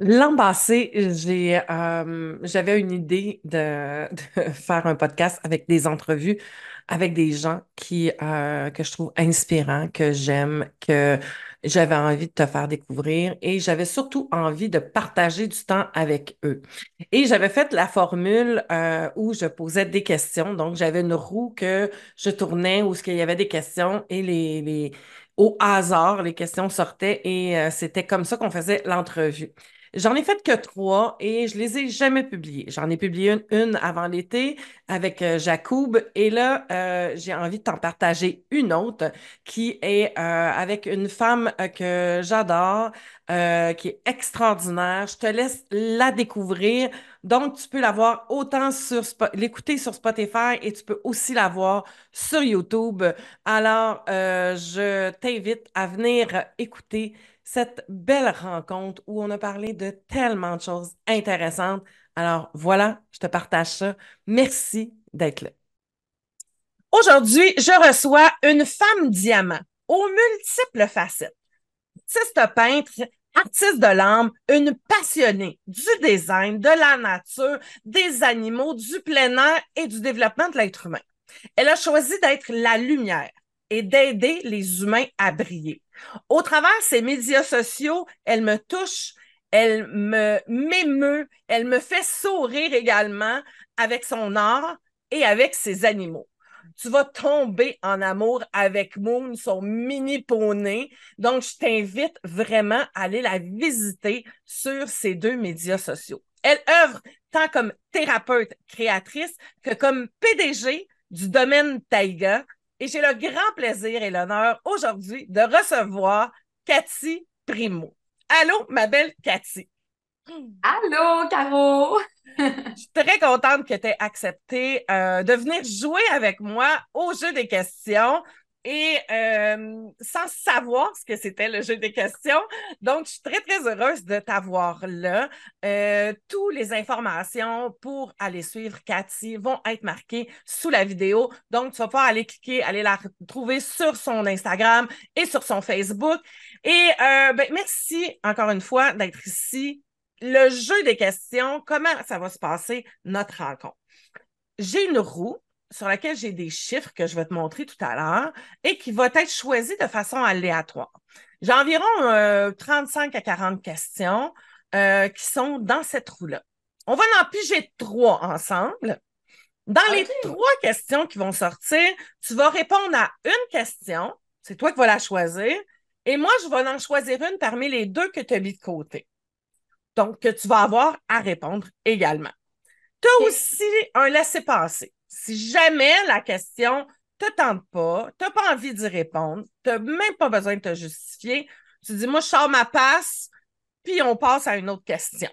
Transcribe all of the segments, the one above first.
L'an passé, j'avais une idée de faire un podcast avec des entrevues avec des gens que je trouve inspirants, que j'aime, que j'avais envie de te faire découvrir et j'avais surtout envie de partager du temps avec eux. Et j'avais fait la formule où je posais des questions. Donc, j'avais une roue que je tournais où il y avait des questions et au hasard, les questions sortaient et c'était comme ça qu'on faisait l'entrevue. J'en ai fait que trois et je les ai jamais publiées. J'en ai publié une avant l'été avec Jacob et là, j'ai envie de t'en partager une autre qui est avec une femme que j'adore, qui est extraordinaire. Je te laisse la découvrir. Donc, tu peux la voir autant l'écouter sur Spotify et tu peux aussi la voir sur YouTube. Alors, je t'invite à venir écouter cette belle rencontre où on a parlé de tellement de choses intéressantes. Alors voilà, je te partage ça. Merci d'être là. Aujourd'hui, je reçois une femme diamant aux multiples facettes. Artiste peintre, artiste de l'âme, une passionnée du design, de la nature, des animaux, du plein air et du développement de l'être humain. Elle a choisi d'être la lumière et d'aider les humains à briller. Au travers de ses médias sociaux, elle me touche, elle me m'émeut, elle me fait sourire également avec son art et avec ses animaux. Tu vas tomber en amour avec Moon, son mini poney. Donc, je t'invite vraiment à aller la visiter sur ces deux médias sociaux. Elle œuvre tant comme thérapeute créatrice que comme PDG du domaine Taïga. Et j'ai le grand plaisir et l'honneur aujourd'hui de recevoir Cathy Primo. Allô, ma belle Cathy. Allô, Caro! Je suis très contente que tu aies accepté de venir jouer avec moi au jeu des questions et sans savoir ce que c'était le jeu des questions. Donc, je suis très, très heureuse de t'avoir là. Toutes les informations pour aller suivre Cathy vont être marquées sous la vidéo. Donc, tu vas pouvoir aller cliquer, aller la retrouver sur son Instagram et sur son Facebook. Et merci encore une fois d'être ici le jeu des questions, comment ça va se passer, notre rencontre. J'ai une roue sur laquelle j'ai des chiffres que je vais te montrer tout à l'heure et qui va être choisi de façon aléatoire. J'ai environ 35 à 40 questions qui sont dans cette roue-là. On va en piger trois ensemble. Dans les OK. trois questions qui vont sortir, tu vas répondre à une question. C'est toi qui vas la choisir. Et moi, je vais en choisir une parmi les deux que tu as mis de côté. Donc, que tu vas avoir à répondre également. Tu as OK. aussi un laissez-passer. Si jamais la question ne te tente pas, tu n'as pas envie d'y répondre, tu n'as même pas besoin de te justifier, tu dis, moi, je sors ma passe, puis on passe à une autre question.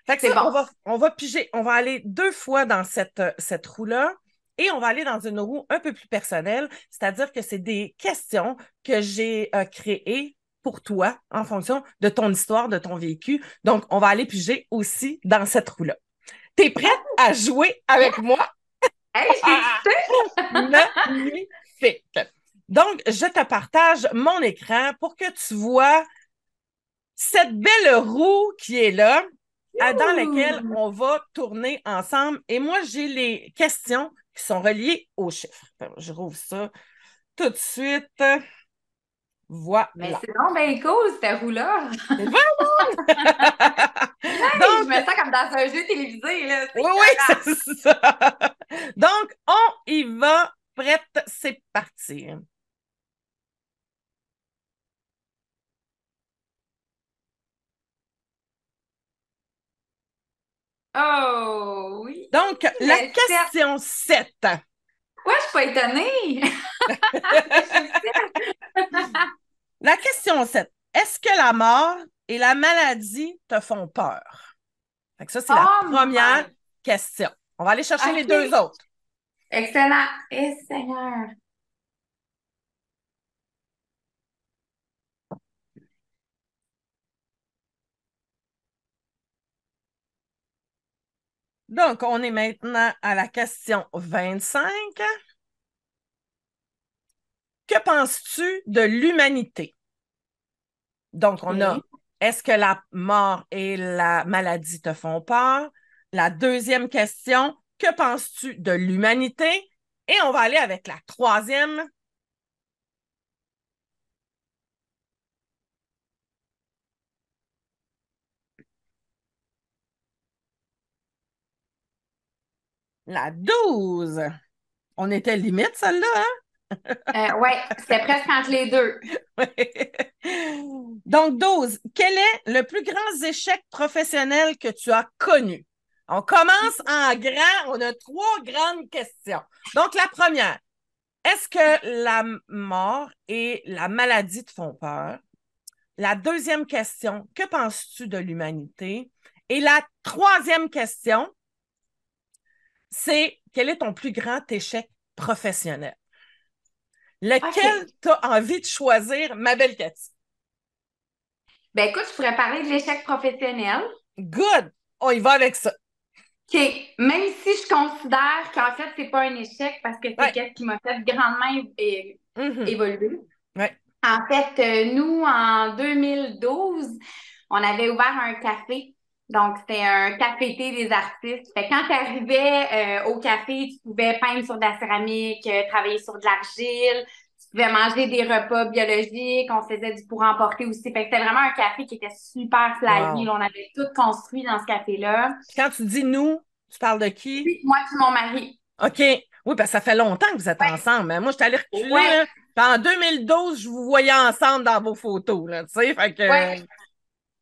Fait que C'est ça, bon. on va piger, on va aller deux fois dans cette roue-là et on va aller dans une roue un peu plus personnelle, c'est-à-dire que c'est des questions que j'ai créées pour toi en fonction de ton histoire, de ton vécu. Donc, on va aller piger aussi dans cette roue-là. T'es prête Ah, à jouer avec moi? hey, je suis excitée! Magnifique. Donc, je te partage mon écran pour que tu vois cette belle roue qui est là, dans laquelle Ouh. on va tourner ensemble. Et moi, j'ai les questions qui sont reliées aux chiffres. Je rouvre ça tout de suite. Mais Voilà. c'est donc bien cool, cette roue-là. C'est bon? Hey, je Donc, me sens comme dans un jeu télévisé, là. C'est oui, oui, écœurant. c'est ça. Donc, on y va. Prête, c'est parti. Oh, oui, Donc, la le 7. question 7. Ouais, je suis pas étonnée. Le chiffre 7. La question 7. Est-ce que la mort et la maladie te font peur? Fait que ça, c'est la Oh première my. question. On va aller chercher les deux OK. autres. Excellent. Eh, Seigneur. Donc, on est maintenant à la question 25. Que penses-tu de l'humanité? Donc, on a OK. est-ce que la mort et la maladie te font peur? La deuxième question, que penses-tu de l'humanité? Et on va aller avec la troisième. La 12. On était limite, celle-là, Ouais, c'était presque entre les deux. hein? Donc, 12. Quel est le plus grand échec professionnel que tu as connu? On commence en grand. On a trois grandes questions. Donc, la première, est-ce que la mort et la maladie te font peur? La deuxième question, que penses-tu de l'humanité? Et la troisième question, c'est quel est ton plus grand échec professionnel? Lequel OK. t'as envie de choisir, ma belle Cathy? Ben écoute, je pourrais parler de l'échec professionnel. Good! On y va avec ça. OK. Même si je considère qu'en fait, c'est pas un échec parce que c'est Ouais. ce qui m'a fait grandement Mhm. évoluer. Ouais. En fait, nous, en 2012, on avait ouvert un café. Donc, c'était un café-thé des artistes. Fait que quand tu arrivais au café, tu pouvais peindre sur de la céramique, travailler sur de l'argile, tu pouvais manger des repas biologiques, on faisait du pour emporter aussi. Fait que c'était vraiment un café qui était super flyé. Wow. Là, on avait tout construit dans ce café-là. Puis quand tu dis nous, tu parles de qui? Puis, moi puis mon mari. OK. Oui, parce que ça fait longtemps que vous êtes ensemble. Mais moi, je suis allée reculer, Ouais, là. Puis en 2012, je vous voyais ensemble dans vos photos, là. Tu sais, fait ouais. que.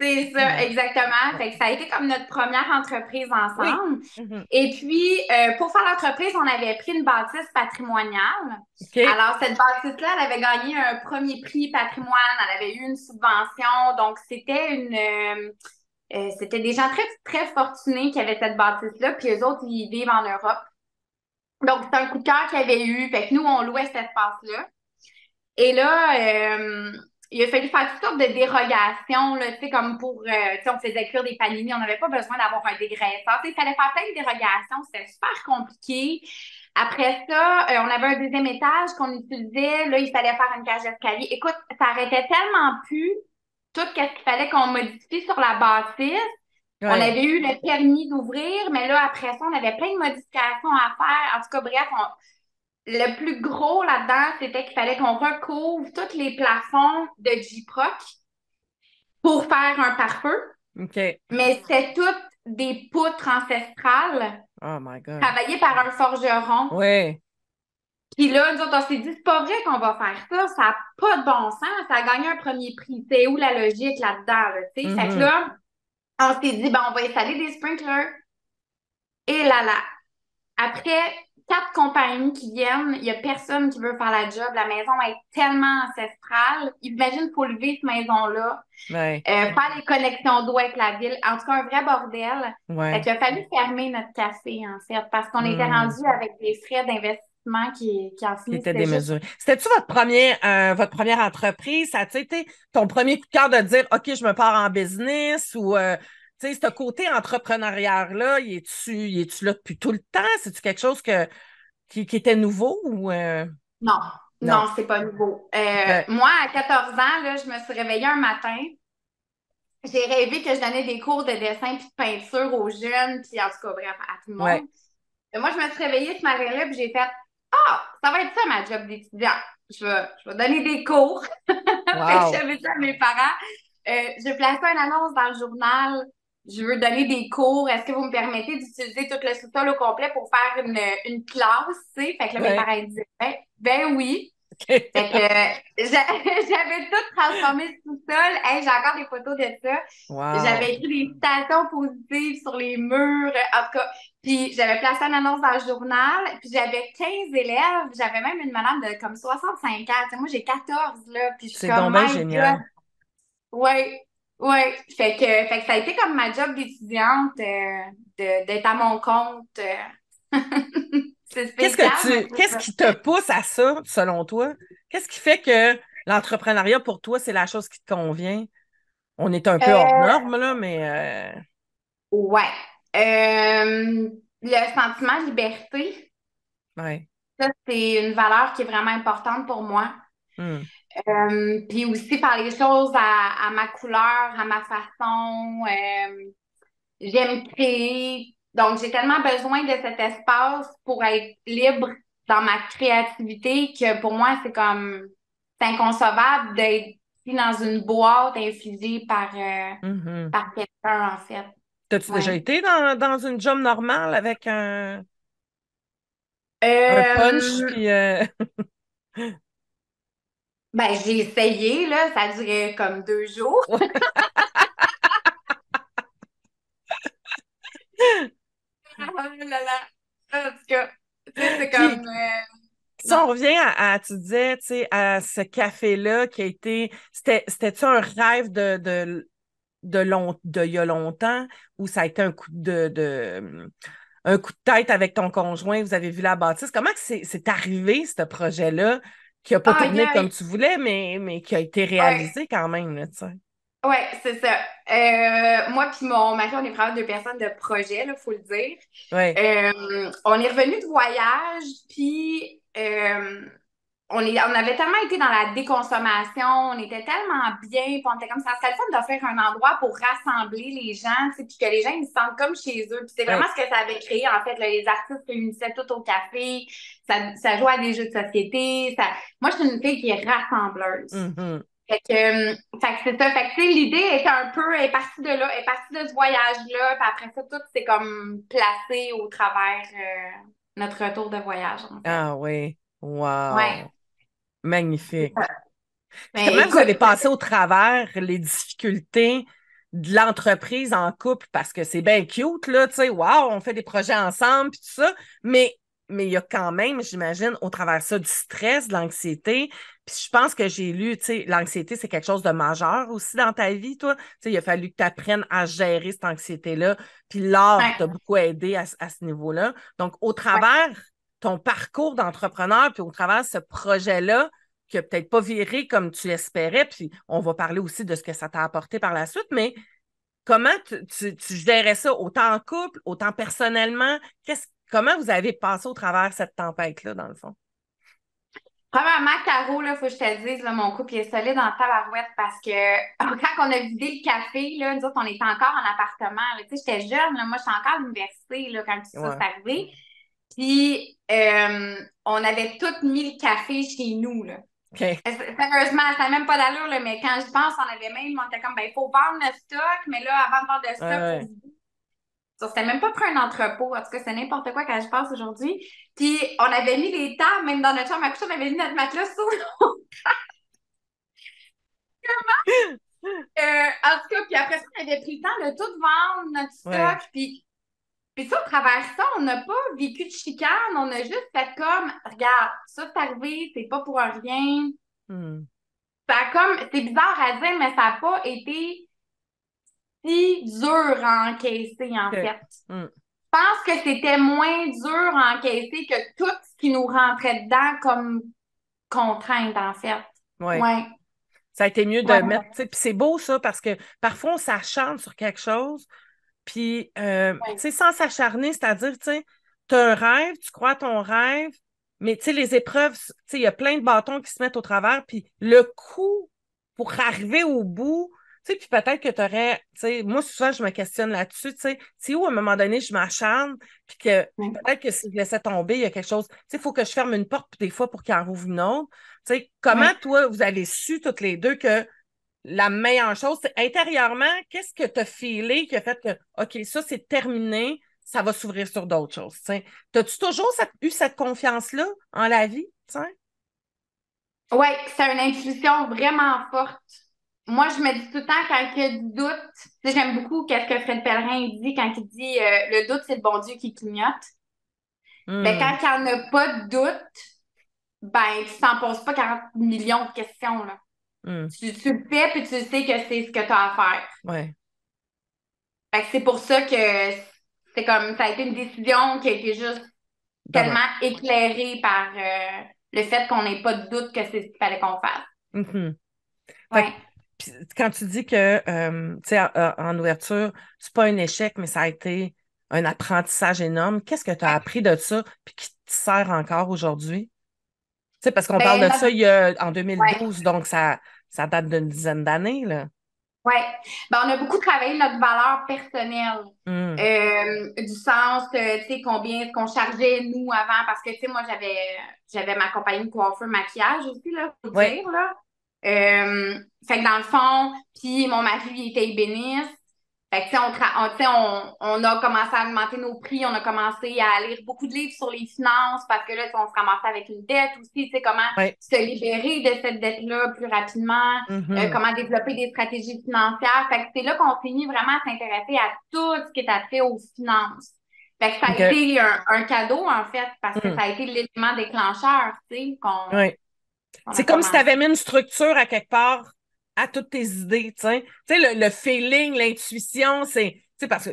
C'est ça, exactement. Fait que ça a été comme notre première entreprise Oui. ensemble. Mhm. Et puis, pour faire l'entreprise, on avait pris une bâtisse patrimoniale. OK. Alors, cette bâtisse-là, elle avait gagné un premier prix patrimoine, elle avait eu une subvention. Donc, c'était des gens très, très fortunés qui avaient cette bâtisse-là, puis eux autres, ils vivent en Europe. Donc, c'est un coup de cœur qu'il y avait eu. Fait que nous, on louait cet espace-là. Et là, il a fallu faire toutes sortes de dérogations, là, tu sais, comme pour, tu sais, on faisait cuire des paninis, on n'avait pas besoin d'avoir un dégraisseur. Tu sais, il fallait faire plein de dérogations, c'était super compliqué. Après ça, on avait un deuxième étage qu'on utilisait, là, il fallait faire une cage d'escalier. Écoute, ça arrêtait tellement plus tout ce qu'il fallait qu'on modifie sur la bâtisse. On Ouais. avait eu le permis d'ouvrir, mais là, après ça, on avait plein de modifications à faire. En tout cas, bref, le plus gros là-dedans, c'était qu'il fallait qu'on recouvre tous les plafonds de J-Proc pour faire un pare-feu. OK. Mais c'était toutes des poutres ancestrales Oh my God. travaillées par un forgeron. Oui. Puis là, nous autres, on s'est dit, c'est pas vrai qu'on va faire ça. Ça n'a pas de bon sens. Ça a gagné un premier prix. C'est où la logique là-dedans, là, tu sais? Fait que Mhm. là, on s'est dit, ben, on va installer des sprinklers. Et là, après 4 compagnies qui viennent, il n'y a personne qui veut faire la job. La maison est tellement ancestrale. Imagine, il faut lever cette maison-là, Ouais. faire les connexions d'eau avec la ville. En tout cas, un vrai bordel. Fait Ouais. qu'il a fallu fermer notre café, en fait, parce qu'on était Hmm. rendu avec des frais d'investissement qui en Qui finissent. était C'était juste. démesuré. C'était-tu votre première entreprise? Ça a-tu été ton premier coup de cœur de dire, OK, je me pars en business ou, tu sais, ce côté entrepreneurial-là, il est-tu là depuis tout le temps? C'est-tu quelque chose qui était nouveau ou, Non, non? non, c'est pas nouveau. OK. Moi, à 14 ans, là, je me suis réveillée un matin. J'ai rêvé que je donnais des cours de dessin puis de peinture aux jeunes, puis en tout cas, bref, à tout le Ouais. monde. Et moi, je me suis réveillée ce matin-là, puis j'ai fait Ah, ça va être ça ma job d'étudiant. Je vais donner des cours. Fait que Wow. j'avais dit à mes parents j'ai placé une annonce dans le journal. Je veux donner des cours. Est-ce que vous me permettez d'utiliser tout le sous-sol au complet pour faire une classe, tu sais? Fait que là, mes Ouais. parents ils disaient ben oui. OK. Fait que j'avais tout transformé le sous-sol. Hey, j'ai encore des photos de ça. Wow. J'avais écrit des citations positives sur les murs, en tout cas. Puis j'avais placé une annonce dans le journal. Puis j'avais 15 élèves. J'avais même une madame de comme 65 ans. Tu sais, moi, j'ai 14 là. Puis je suis C'est comme, donc bien my God. génial. Ouais, ouais. Fait que ça a été comme ma job d'étudiante d'être à mon compte. C'est spécial, mais c'est Qu'est-ce ça. qui te pousse à ça, selon toi? Qu'est-ce qui fait que l'entrepreneuriat, pour toi, c'est la chose qui te convient? On est un peu hors Euh, norme, là, mais Ouais. Le sentiment de liberté, ouais. ça, c'est une valeur qui est vraiment importante pour moi. Hmm. Puis aussi faire les choses à ma couleur, à ma façon. J'aime créer. Donc, j'ai tellement besoin de cet espace pour être libre dans ma créativité que pour moi, c'est inconcevable d'être pris dans une boîte infligée Mhm. par quelqu'un, en fait. T'as-tu déjà Ouais. été dans une job normale avec un punch, Euh, puis ben, j'ai essayé, là. Ça durait comme 2 jours. Ah là là. En tout cas, tu sais, c'est Puis, comme... si non. on revient tu disais, tu sais, à ce café-là qui a été, c'était-tu un rêve de il y a longtemps ou ça a été un coup de tête avec ton conjoint, vous avez vu la bâtisse? Comment que c'est arrivé, ce projet-là, qui n'a pas Aïe, tourné comme aïe. tu voulais, mais qui a été Ouais. réalisé quand même, là, tu sais? Ouais, c'est ça. Moi puis mon mari, on est vraiment 2 personnes de projet, là, faut le dire. Ouais, On est revenu de voyage, puis on avait tellement été dans la déconsommation, on était tellement bien, puis on était comme ça serait le fun d'offrir un endroit pour rassembler les gens, tu sais, puis que les gens ils se sentent comme chez eux. Puis c'est vraiment ouais. ce que ça avait créé, en fait, là, les artistes se réunissaient tout au café, ça jouait à des jeux de société. Moi, je suis une fille qui est rassembleuse. Mhm. Fait que c'est ça. Fait que, tu sais, l'idée était un peu, elle est partie de là, elle est partie de ce voyage-là, puis après ça, tout s'est comme placé au travers notre retour de voyage, en fait. Ah oui. Ouais. Wow. Magnifique. Puis Mais comment vous avez écoute, passé au travers les difficultés de l'entreprise en couple? Parce que c'est bien cute, là, tu sais, wow, on fait des projets ensemble, puis tout ça, mais mais il y a quand même, j'imagine, au travers de ça, du stress, de l'anxiété. Puis je pense que j'ai lu, tu sais, l'anxiété, c'est quelque chose de majeur aussi dans ta vie, toi. Tu sais, il a fallu que tu apprennes à gérer cette anxiété-là. Puis l'art t'a ouais, beaucoup aidé à ce niveau-là. Donc, au ouais. travers ton parcours d'entrepreneur, puis au travers de ce projet-là, qui n'a peut-être pas viré comme tu l'espérais, puis on va parler aussi de ce que ça t'a apporté par la suite, mais comment tu gérais ça autant en couple, autant personnellement? Comment vous avez passé au travers cette tempête-là, dans le fond? Premièrement, Caro, là, faut que je te dise, là, mon couple il est solide en tabarouette parce que quand on a vidé le café, là, nous autres, on était encore en appartement. Là. Tu sais, j'étais jeune, là, moi, j'étais encore à l'université là, quand tout ça Ouais. s'est arrivé. Puis, on avait tout mis le café chez nous, là. OK. Sérieusement, ça n'a même pas d'allure, là, mais quand je pense, on était comme, ben, il faut vendre notre stock, mais là, avant de vendre le stock, il faut Ouais. vider. Ça, c'était même pas pour un entrepôt. En tout cas, c'est n'importe quoi quand je pense aujourd'hui. Puis, on avait mis les tables, même dans notre chambre à coucher, on avait mis notre matelas sur en tout cas, puis après ça, on avait pris le temps de tout vendre, notre Ouais. stock. Puis ça, au travers de ça, on n'a pas vécu de chicane. On a juste fait comme, regarde, ça c'est arrivé, c'est pas pour rien. Hmm. C'est bizarre à dire, mais ça n'a pas été si dur à encaisser, en OK. fait. Hmm. Je pense que c'était moins dur à encaisser que tout ce qui nous rentrait dedans comme contrainte, en fait. Ouais. Ouais, Ça a été mieux de mettre, ouais, tu sais, puis c'est beau ça parce que parfois on s'acharne sur quelque chose, puis, tu ouais, sais, sans s'acharner, c'est-à-dire, tu sais, tu as un rêve, tu crois à ton rêve, mais, tu sais, les épreuves, tu sais, il y a plein de bâtons qui se mettent au travers, puis le coup pour arriver au bout, tu sais, puis peut-être que tu aurais, tu sais, moi, souvent, je me questionne là-dessus, tu sais, c'est où, à un moment donné, je m'acharne, puis que ouais, peut-être que si je laissais tomber, il y a quelque chose, tu sais, il faut que je ferme une porte, puis des fois, pour qu'il en rouvre une autre. Tu sais, comment, ouais. toi, vous avez su, toutes les deux, que la meilleure chose, c'est intérieurement, qu'est-ce que tu as filé qui a fait que, OK, ça, c'est terminé, ça va s'ouvrir sur d'autres choses. As-tu toujours eu cette confiance-là en la vie? T'sais? Ouais, c'est une intuition vraiment forte. Moi, je me dis tout le temps quand il y a du doute, tu sais, j'aime beaucoup qu'est-ce que Fred Pellerin dit quand il dit le doute, c'est le bon Dieu qui clignote. Ben, Hmm, quand il n'y en a pas de doute, ben, tu t'en poses pas 40 millions de questions, là. hmm, Tu le fais puis tu sais que c'est ce que tu as à faire. ouais, Fait que c'est pour ça que c'est comme, ça a été une décision qui a été juste demain. tellement éclairée par le fait qu'on n'ait pas de doute que c'est ce qu'il fallait qu'on fasse. Mhm. Fait que, Ouais. puis quand tu dis que, tu sais, en ouverture, c'est pas un échec, mais ça a été un apprentissage énorme, qu'est-ce que tu as Ouais. appris de ça, puis qui te sert encore aujourd'hui? sais, parce qu'on parle Ben, de ça en ouais. 2012, donc ça date d'une dizaine d'années, là. Oui, ben, on a beaucoup travaillé notre valeur personnelle, Hmm. du sens, tu sais, combien est-ce qu'on chargeait nous avant, parce que, tu sais, moi, j'avais ma compagnie de coiffeur maquillage aussi, là, faut Ouais, dire, là. Fait que dans le fond, puis mon mari, il était ébéniste. Fait que, tu sais, tu sais, on a commencé à augmenter nos prix, on a commencé à lire beaucoup de livres sur les finances parce que là, tu sais, on se ramassait avec une dette aussi, tu sais, comment ouais. se libérer de cette dette-là plus rapidement, Mhm. comment développer des stratégies financières. Fait que c'est là qu'on s'est mis vraiment à s'intéresser à tout ce qui est attrait aux finances. Fait que ça a OK. été un cadeau, en fait, parce que Hmm. ça a été l'élément déclencheur, tu sais, Ouais. qu'on a C'est comme si tu commencé. avais mis une structure à quelque part à toutes tes idées, tu sais. Tu sais, le feeling, l'intuition, tu sais, parce que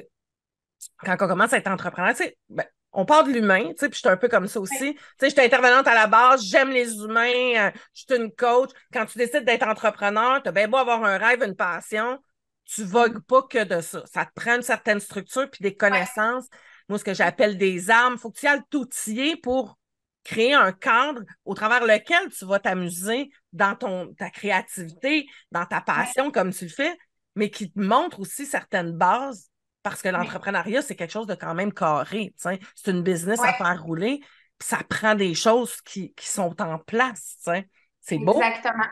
quand on commence à être entrepreneur, tu sais, ben, on part de l'humain, tu sais, puis je suis un peu comme ça aussi. Tu sais, je suis intervenante à la base, j'aime les humains, je suis une coach. Quand tu décides d'être entrepreneur, tu as bien beau avoir un rêve, une passion, tu vogues pas que de ça. Ça te prend une certaine structure puis des Ouais, connaissances. Moi, ce que j'appelle des armes, il faut que tu ailles t'outiller pour créer un cadre au travers lequel tu vas t'amuser dans ta créativité, dans ta ouais, passion comme tu le fais, mais qui te montre aussi certaines bases parce que ouais, l'entrepreneuriat, c'est quelque chose de quand même carré. T'sais. C'est une business à ouais, faire rouler, puis ça prend des choses qui sont en place. T'sais. C'est beau. exactement.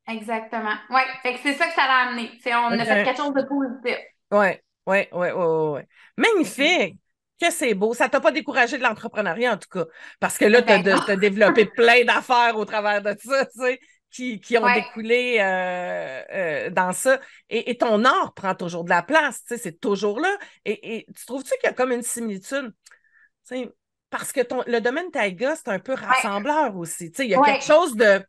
Exactement. Oui, fait que c'est ça que ça l'a amené. C'est, on a fait OK. quelque chose de positif. Ouais, ouais, ouais, ouais, ouais, ouais. Magnifique. Que c'est beau. Ça t'a pas découragé de l'entrepreneuriat, en tout cas. Parce que là, Ben non. t'as développé plein d'affaires au travers de ça, tu sais, qui ont Ouais, découlé dans ça. Et ton art prend toujours de la place, tu sais, c'est toujours là. Et tu trouves-tu qu'il y a comme une similitude? Tu sais, parce que le domaine Taiga, c'est un peu ouais, rassembleur aussi. Tu sais, il y a quelque ouais, chose de.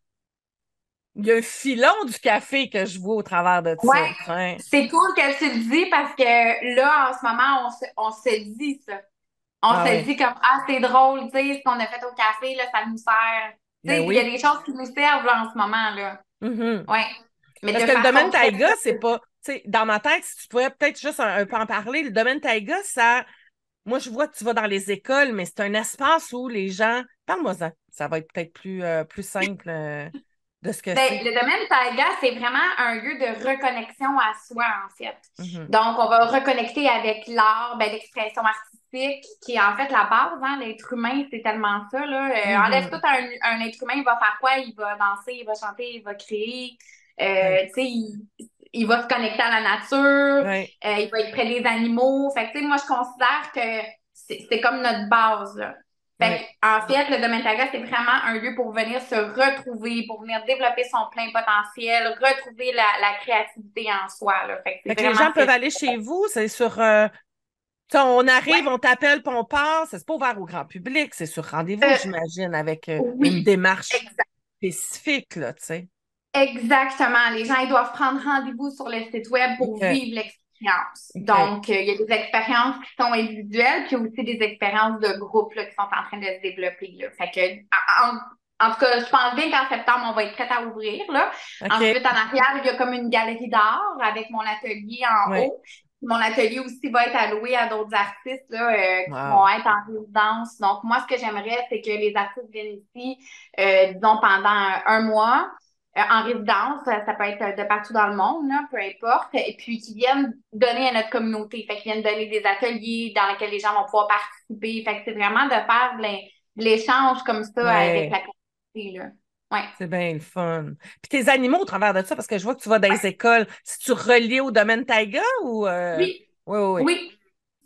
Il y a un filon du café que je vois au travers de ouais. ça. Tu sais. C'est cool que tu le dis parce que là, en ce moment, on se dit ça. On Ah se oui. dit comme, ah, c'est drôle, tu sais, ce qu'on a fait au café, là, ça nous sert. Tu Ben sais, il y a oui. des choses qui nous servent, là, en ce moment, là. Mhm. Ouais. Mais Parce de que le façon domaine très taïga, c'est positive. pas. Tu sais, dans ma tête, si tu pouvais peut-être juste un peu en parler, le domaine taïga, ça. Moi, je vois que tu vas dans les écoles, mais c'est un espace où les gens. Parle-moi-en. Ça va être peut-être plus simple de ce que Ben, c'est. le domaine Taiga, c'est vraiment un lieu de reconnexion à soi, en fait. Mhm. Donc, on va reconnecter avec l'art, ben, l'expression artistique, qui est en fait la base, hein. L'être humain, c'est tellement ça, là. Enlève tout Mhm. un être humain, il va faire quoi? Il va danser, il va chanter, il va créer. Ouais. Tu sais, il va se connecter à la nature, Ouais. il va être près des animaux. Fait que, tu sais, moi, je considère que c'est comme notre base, là. Fait Ouais. en fait, le domaine Taga, c'est vraiment un lieu pour venir se retrouver, pour venir développer son plein potentiel, retrouver la créativité en soi, là. Fait que Fait c'est que les vraiment gens ce peuvent que... aller chez vous, c'est sur. Tu sais, on arrive, Ouais. on t'appelle, puis on passe. C'est pas ouvert au grand public, c'est sur rendez-vous, Euh, j'imagine, avec une oui, démarche exact. spécifique, là, tu sais. Exactement. Les gens, ils doivent prendre rendez-vous sur le site web pour OK. vivre l'expérience. OK. Donc, il y a des expériences qui sont individuelles, puis aussi des expériences de groupe là, qui sont en train de se développer. Là. Fait que, en tout cas, je pense bien qu'en septembre, on va être prêt à ouvrir. Là. OK. Ensuite, en arrière, il y a comme une galerie d'art avec mon atelier en Ouais. haut. Mon atelier aussi va être alloué à d'autres artistes là, qui vont Wow. être en résidence. Donc, moi, ce que j'aimerais, c'est que les artistes viennent ici, disons, pendant un mois en résidence, ça peut être de partout dans le monde, là, peu importe, et puis qui viennent donner à notre communauté. Fait qu'ils viennent donner des ateliers dans lesquels les gens vont pouvoir participer. Fait que c'est vraiment de faire de l'échange comme ça avec Ouais. la communauté, là. Ouais. C'est bien le fun. Puis tes animaux au travers de ça, parce que je vois que tu vas dans les écoles. Si tu relié au domaine Taiga ou. Oui, Oui, oui, oui. oui,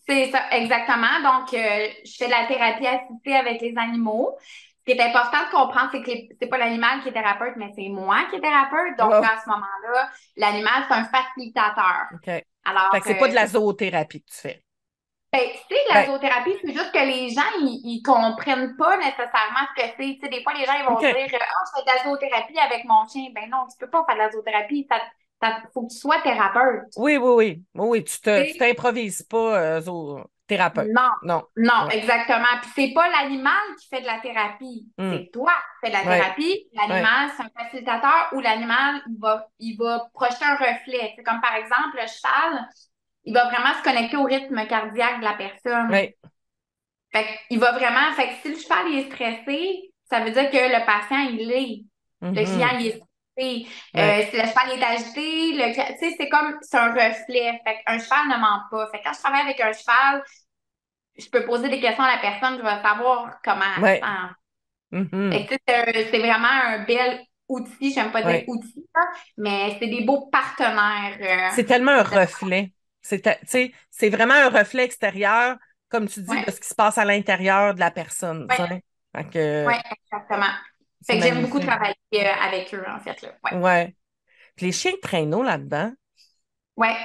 c'est ça, exactement. Donc, je fais de la thérapie assistée avec les animaux. Ce qui est important de comprendre, c'est que c'est pas l'animal qui est thérapeute, mais c'est moi qui est thérapeute. Donc, Oh, là, à ce moment-là, l'animal, c'est un facilitateur. OK. Fait Alors, que c'est pas de la zoothérapie que tu fais. ben, c'est de la Ben, zoothérapie, c'est juste que les gens, ils comprennent pas nécessairement ce que c'est. Tu sais, des fois, les gens, ils vont OK. dire, ah, je fais de la zoothérapie avec mon chien. Ben non, tu peux pas faire de la zoothérapie. Faut que tu sois thérapeute. Oui, oui, oui. Oui, oui. Tu Tu sais, t'improvises pas thérapeute. non, Non. non, Ouais. exactement. Puis c'est pas l'animal qui fait de la thérapie. Hum. C'est toi qui fais de la Ouais. thérapie. Ouais. L'animal, c'est un facilitateur où l'animal, il va projeter un reflet. C'est comme par exemple, le cheval, il va vraiment se connecter au rythme cardiaque de la personne. Ouais. Fait qu'il va vraiment, fait que si le cheval il est stressé, ça veut dire que le patient, il est. Le Mhm. client, il est stressé. Ouais. Si le cheval est agité, tu sais, c'est un reflet. Fait qu'un cheval ne ment pas. Fait que quand je travaille avec un cheval, je peux poser des questions à la personne, je vais savoir comment elle se Ouais. sent. Fait Mhm. que, tu sais, c'est vraiment un bel outil. J'aime pas dire Ouais. outil, là, mais c'est des beaux partenaires. C'est tellement un De... reflet. Tu sais, c'est vraiment un reflet extérieur, comme tu dis, de Ouais, ce qui se passe à l'intérieur de la personne. Tu ouais, sais. Fait que ouais, exactement. c'est Fait que j'aime beaucoup magnifique. travailler avec eux, en fait, là. Ouais. Ouais. Puis les chiens de traîneau là-dedans. Ouais.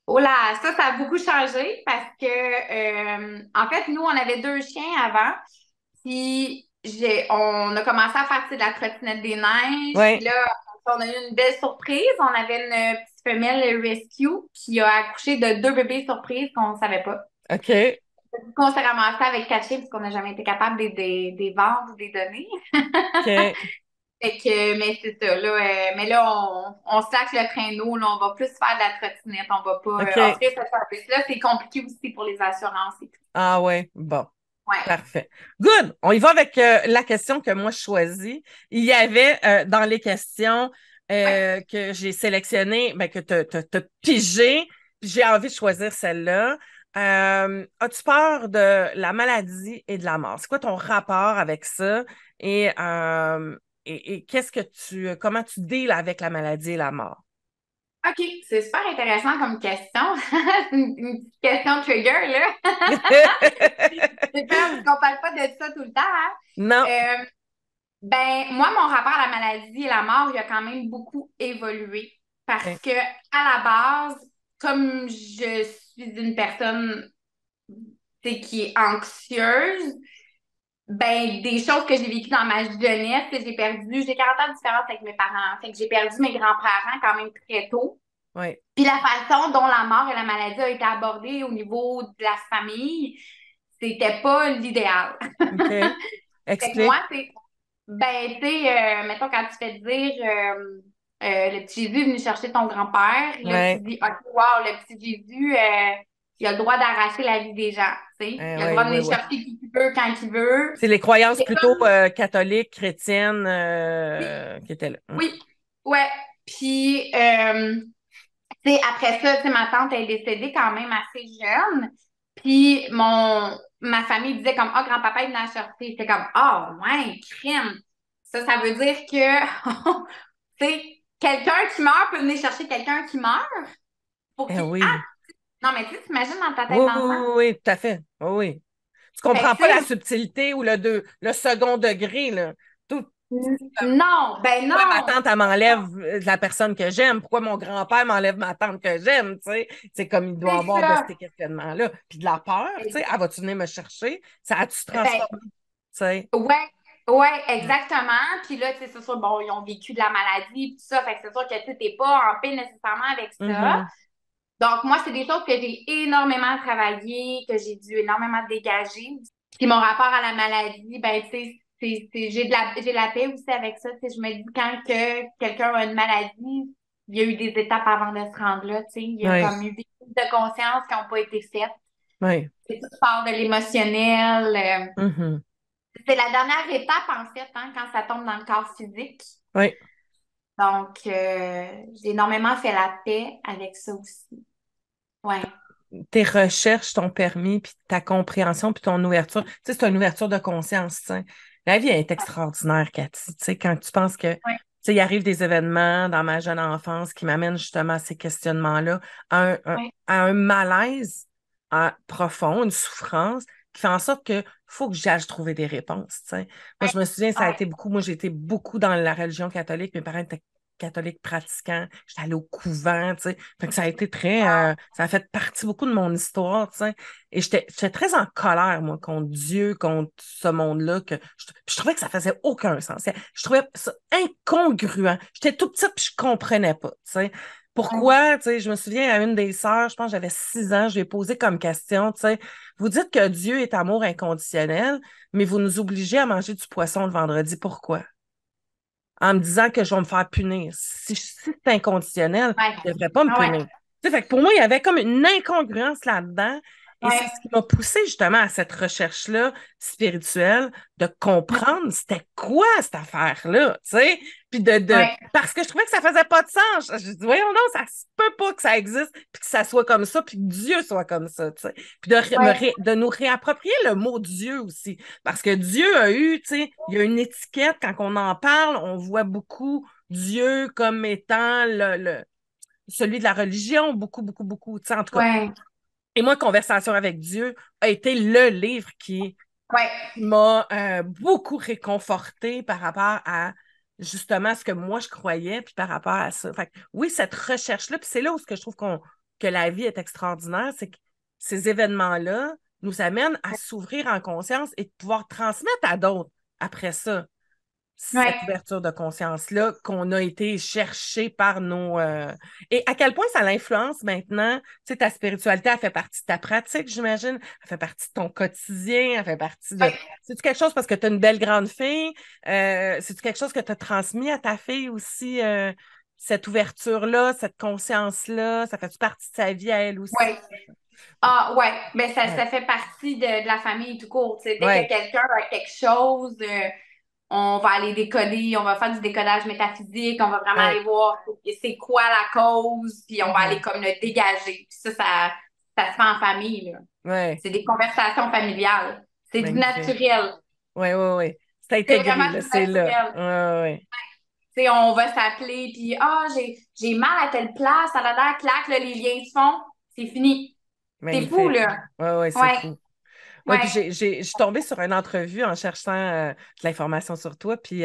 Oh là, ça a beaucoup changé parce que, en fait, nous, on avait deux chiens avant. Puis, on a commencé à faire tu sais, de la trottinette des neiges. Puis Ouais. là, on a eu une belle surprise. On avait une petite femelle rescue qui a accouché de deux bébés surprises qu'on ne savait pas. OK. Du coup, on s'est ramassé avec quatre chiens parce qu'on n'a jamais été capable de les vendre ou de les donner. OK. Fait que, mais c'est ça, là. Mais là, on slack le traîneau, là. On va plus faire de la trottinette. On va pas OK. offrir ce service-là. C'est compliqué aussi pour les assurances et tout. Ah ouais. Bon. Ouais. Parfait. Good. On y va avec la question que moi je choisis. Il y avait dans les questions Ouais. que j'ai sélectionnées, ben, que tu as pigé, puis j'ai envie de choisir celle-là. As-tu peur de la maladie et de la mort? C'est quoi ton rapport avec ça? Et qu'est-ce que comment tu deals avec la maladie et la mort? OK. C'est super intéressant comme question. C'est une petite question trigger, là. C'est peur parce qu'on parle pas de ça tout le temps, hein. Non. Euh, Ben, moi, mon rapport à la maladie et la mort, il a quand même beaucoup évolué parce OK. que, à la base, comme je suis une personne, tu sais, qui est anxieuse, ben, des choses que j'ai vécues dans ma jeunesse, tu sais, j'ai 40 ans de différence avec mes parents. Fait que j'ai perdu mes grands-parents quand même très tôt. Oui. Puis la façon dont la mort et la maladie a été abordée au niveau de la famille, c'était pas l'idéal. OK. Fait que moi, Explique. c'est ben, tu sais, mettons, quand tu fais dire le petit Jésus est venu chercher ton grand-père, là, tu Ouais. dis, OK, wow, le petit Jésus, il a le droit d'arracher la vie des gens, tu sais. Il a le Ouais, droit de ouais, venir ouais. chercher qui il veut, quand il veut. C'est les croyances C'est plutôt comme, catholiques, chrétiennes oui, qui étaient là. oui, ouais. Puis, tu sais, après ça, tu sais, ma tante elle est décédée quand même assez jeune. Puis, ma famille disait comme, ah, grand-papa, il venait à chercher. C'était comme, ah, ouais, crime. Ça veut dire que tu sais, quelqu'un qui meurt peut venir chercher quelqu'un qui meurt pour Eh qu'il. Ah! oui. Non, mais tu sais, t'imagines dans ta Oui, tête oui, d'enfant? oui, oui, tout à fait. Oui, oui. Tu Fait comprends que, pas tu la sais, subtilité ou le second degré, là. Tout, non, ben pourquoi ma non. tante, elle m'enlève la personne que j'aime? Pourquoi mon grand-père m'enlève ma tante que j'aime? Tu sais, c'est comme il doit C'est avoir de ça. ces questionnements-là. Puis de la peur, tu sais, elle va-tu venir me chercher? Ça a-tu Ben, transformé? Tu sais? ouais, ouais, exactement. Puis là, tu sais, c'est sûr, bon, ils ont vécu de la maladie, tout ça. Fait que c'est sûr que tu sais, t'es pas en paix nécessairement avec ça. Mhm. Donc, moi, c'est des choses que j'ai énormément travaillé, que j'ai dû énormément dégager. Puis mon rapport à la maladie, ben, tu sais, j'ai de la paix aussi avec ça. Tu sais, je me dis quand que quelqu'un a une maladie, il y a eu des étapes avant de se rendre là, tu sais. Il y a Oui, comme eu des prises de conscience qui n'ont pas été faites. oui. C'est tout part de l'émotionnel. Mhm. C'est la dernière étape, en fait, hein, quand ça tombe dans le corps physique. Oui. Donc, j'ai énormément fait la paix avec ça aussi. Ouais. Tes recherches t'ont permis, puis ta compréhension, puis ton ouverture. Tu sais, c'est une ouverture de conscience, tu sais. La vie est extraordinaire, Cathy. Tu sais, quand tu penses que, tu Ouais. sais, il arrive des événements dans ma jeune enfance qui m'amènent justement à ces questionnements-là, Ouais. à un malaise profond, une souffrance qui fait en sorte que faut que j'aille trouver des réponses, tu sais. Moi, Ouais. je me souviens, ça a Ouais. été beaucoup, moi, j'ai été beaucoup dans la religion catholique. Mes parents étaient catholiques pratiquants. J'étais allée au couvent, tu sais. Fait que ça a été ça a fait partie beaucoup de mon histoire, tu sais. Et j'étais très en colère, moi, contre Dieu, contre ce monde-là, je trouvais que ça faisait aucun sens. Je trouvais ça incongruent. J'étais tout petite puis je comprenais pas, tu sais. Ouais. Pourquoi, tu sais, je me souviens à une des sœurs, je pense que j'avais 6 ans, je lui ai posé comme question, tu sais, vous dites que Dieu est amour inconditionnel, mais vous nous obligez à manger du poisson le vendredi. Pourquoi? En me disant que je vais me faire punir. Si c'est inconditionnel, Ouais. je ne devrais pas me Ah ouais. punir. Tu sais, fait que pour moi, il y avait comme une incongruence là-dedans Et c'est Ouais, ce qui m'a poussé justement à cette recherche-là spirituelle, de comprendre c'était quoi cette affaire-là, tu sais, puis ouais, parce que je trouvais que ça faisait pas de sens. Je dis, voyons non, ça se peut pas que ça existe, puis que ça soit comme ça, puis que Dieu soit comme ça, tu sais. Puis ouais, de nous réapproprier le mot Dieu aussi, parce que Dieu a eu, tu sais, il y a une étiquette, quand on en parle, on voit beaucoup Dieu comme étant celui de la religion, beaucoup, beaucoup, beaucoup, tu sais, en tout cas. ouais, Et moi, Conversation avec Dieu a été le livre qui ouais, m'a beaucoup réconforté par rapport à justement ce que moi je croyais, puis par rapport à ça. Fait que, oui, cette recherche-là, puis c'est là où ce que je trouve que la vie est extraordinaire, c'est que ces événements-là nous amènent à s'ouvrir en conscience et de pouvoir transmettre à d'autres après ça ouais, cette ouverture de conscience-là qu'on a été chercher par nos... Et à quel point ça l'influence maintenant? Tu sais, ta spiritualité, elle fait partie de ta pratique, j'imagine. Elle fait partie de ton quotidien, elle fait partie de... ouais. C'est-tu quelque chose parce que tu as une belle grande fille? C'est-tu quelque chose que tu as transmis à ta fille aussi, cette ouverture-là, cette conscience-là? Ça fait-tu partie de sa vie à elle aussi? Ouais. Ah, ouais. Ben, Ouais. ça fait partie de la famille tout court. Tu sais, dès que Ouais. quelqu'un a quelque chose, on va aller décoder, on va faire du décodage métaphysique, on va vraiment aller Ouais. voir c'est quoi la cause, puis on va aller Mhm. comme le dégager. Puis ça se fait en famille, là. Ouais. C'est des conversations familiales. C'est du Magnifique. naturel. Ouais, ouais, ouais. C'est C'est intégré, vraiment là, du c'est là. naturel. Ouais, ouais, ouais. Tu sais, on va s'appeler, puis j'ai mal à telle place, ça a l'air claque, là, les liens se font. C'est fini. C'est fou, Magnifique. là. Ouais, ouais, c'est Ouais, fou. Ouais, puis ouais, je suis tombée sur une entrevue en cherchant de l'information sur toi, puis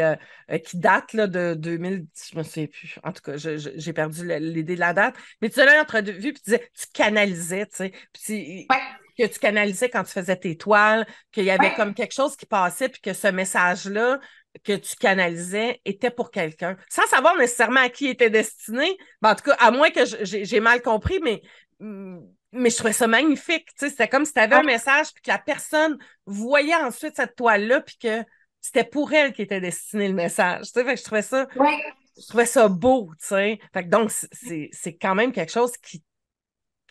qui date là, de 2000, je me souviens plus. En tout cas, j'ai perdu l'idée de la date. Mais tu as une entrevue, puis tu disais, tu canalisais, tu sais, ouais, que tu canalisais quand tu faisais tes toiles, qu'il y avait ouais, comme quelque chose qui passait, puis que ce message-là que tu canalisais était pour quelqu'un, sans savoir nécessairement à qui il était destiné. Ben, en tout cas, à moins que j'ai mal compris, mais je trouvais ça magnifique. Tu sais, c'était comme si tu avais un ouais, message, puis que la personne voyait ensuite cette toile-là, puis que c'était pour elle qui était destiné le message. Tu sais, fait que ouais, je trouvais ça beau, tu sais. Fait que donc, c'est quand même quelque chose qui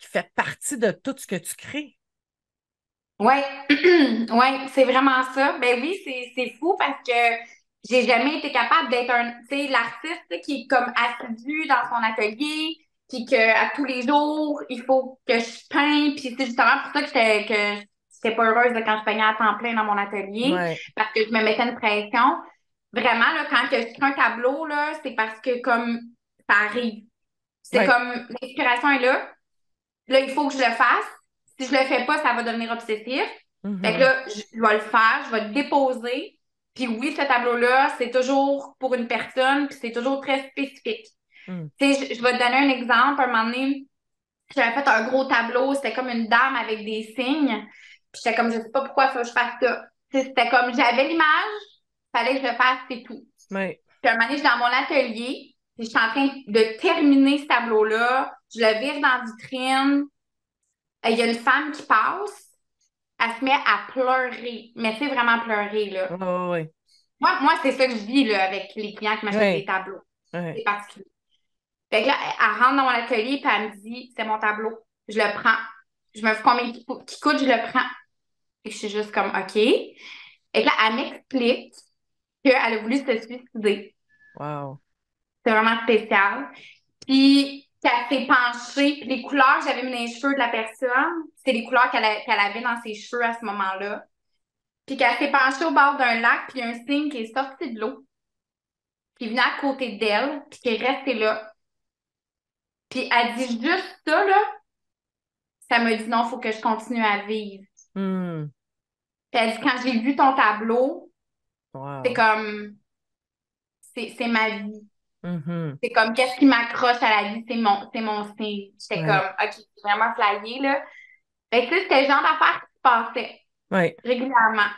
fait partie de tout ce que tu crées. ouais, ouais, c'est vraiment ça. Ben oui, c'est fou parce que j'ai jamais été capable d'être tu sais, l'artiste qui est comme assidu dans son atelier, puis que à tous les jours, il faut que je peins, puis c'est justement pour ça que j'étais pas heureuse de quand je peignais à temps plein dans mon atelier, Ouais, parce que je me mettais une pression. Vraiment, là, quand que je crée un tableau, là, c'est parce que comme ça arrive. C'est ouais. comme l'inspiration est là. Là, il faut que je le fasse. Si je le fais pas, ça va devenir obsessif. Fait que Mhm. là, je dois le faire, je vais le déposer. Puis oui, ce tableau-là, c'est toujours pour une personne, puis c'est toujours très spécifique. Mhm. Tu sais, je vais te donner un exemple. Un moment donné, j'avais fait un gros tableau, c'était comme une dame avec des signes. Puis j'étais comme, je sais pas pourquoi il faut que je fasse ça. Tu sais, c'était comme, j'avais l'image, fallait que je le fasse, c'est tout. Ouais, Puis un moment donné, je suis dans mon atelier, puis je suis en train de terminer ce tableau-là. Je le vire dans la vitrine. Il y a une femme qui passe, elle se met à pleurer, mais c'est vraiment pleurer, là. ouais, ouais, Moi c'est ça que je vis, là, avec les clients qui m'achètent des ouais, tableaux. C'est ouais. particulier. Fait que là, elle rentre dans mon atelier, puis elle me dit, c'est mon tableau. Je le prends. Je me fais combien qui coûte, je le prends. Et je suis juste comme, OK. Et là, elle m'explique qu'elle a voulu se suicider. Wow. C'est vraiment spécial. Puis qu'elle s'est penchée, puis les couleurs que j'avais mis dans les cheveux de la personne, c'est les couleurs qu'elle avait dans ses cheveux à ce moment-là. Puis qu'elle s'est penchée au bord d'un lac, puis il y a un cygne qui est sorti de l'eau, qui venait à côté d'elle, puis qui est resté là. Puis elle dit juste ça, là, ça me dit non, il faut que je continue à vivre. Hmm. Puis elle dit quand j'ai vu ton tableau, c'est Wow. comme, c'est ma vie. Mhm. C'est comme, qu'est-ce qui m'accroche à la vie, c'est mon signe. J'étais comme, Ouais, OK, c'est vraiment flyé, là. Fait que, tu sais, c'était le genre d'affaires qui se passait ouais. régulièrement.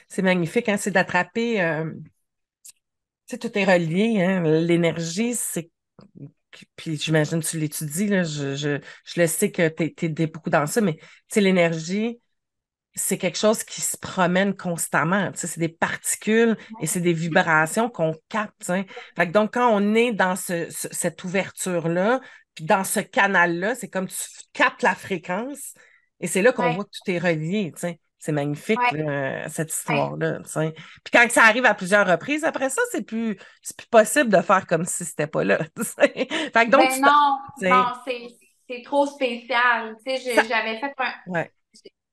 C'est magnifique, hein, c'est d'attraper. Tu sais, tout est relié, hein. L'énergie, c'est. Puis j'imagine que tu l'étudies, là. Je le sais que t'es beaucoup dans ça, mais tu sais, l'énergie, c'est quelque chose qui se promène constamment. Tu sais, c'est des particules et c'est des vibrations qu'on capte. Tu sais. Fait que donc, quand on est dans cette ouverture-là, puis dans ce canal-là, c'est comme tu captes la fréquence Et c'est là qu'on Ouais, voit que tout est relié, tu sais. C'est magnifique, ouais, là, cette ouais. histoire-là, tu sais. Puis quand ça arrive à plusieurs reprises, après ça, c'est plus possible de faire comme si c'était pas là, tu sais. Fait que donc, Ben non, tu sais, non, c'est trop spécial. Tu sais, ça, ouais.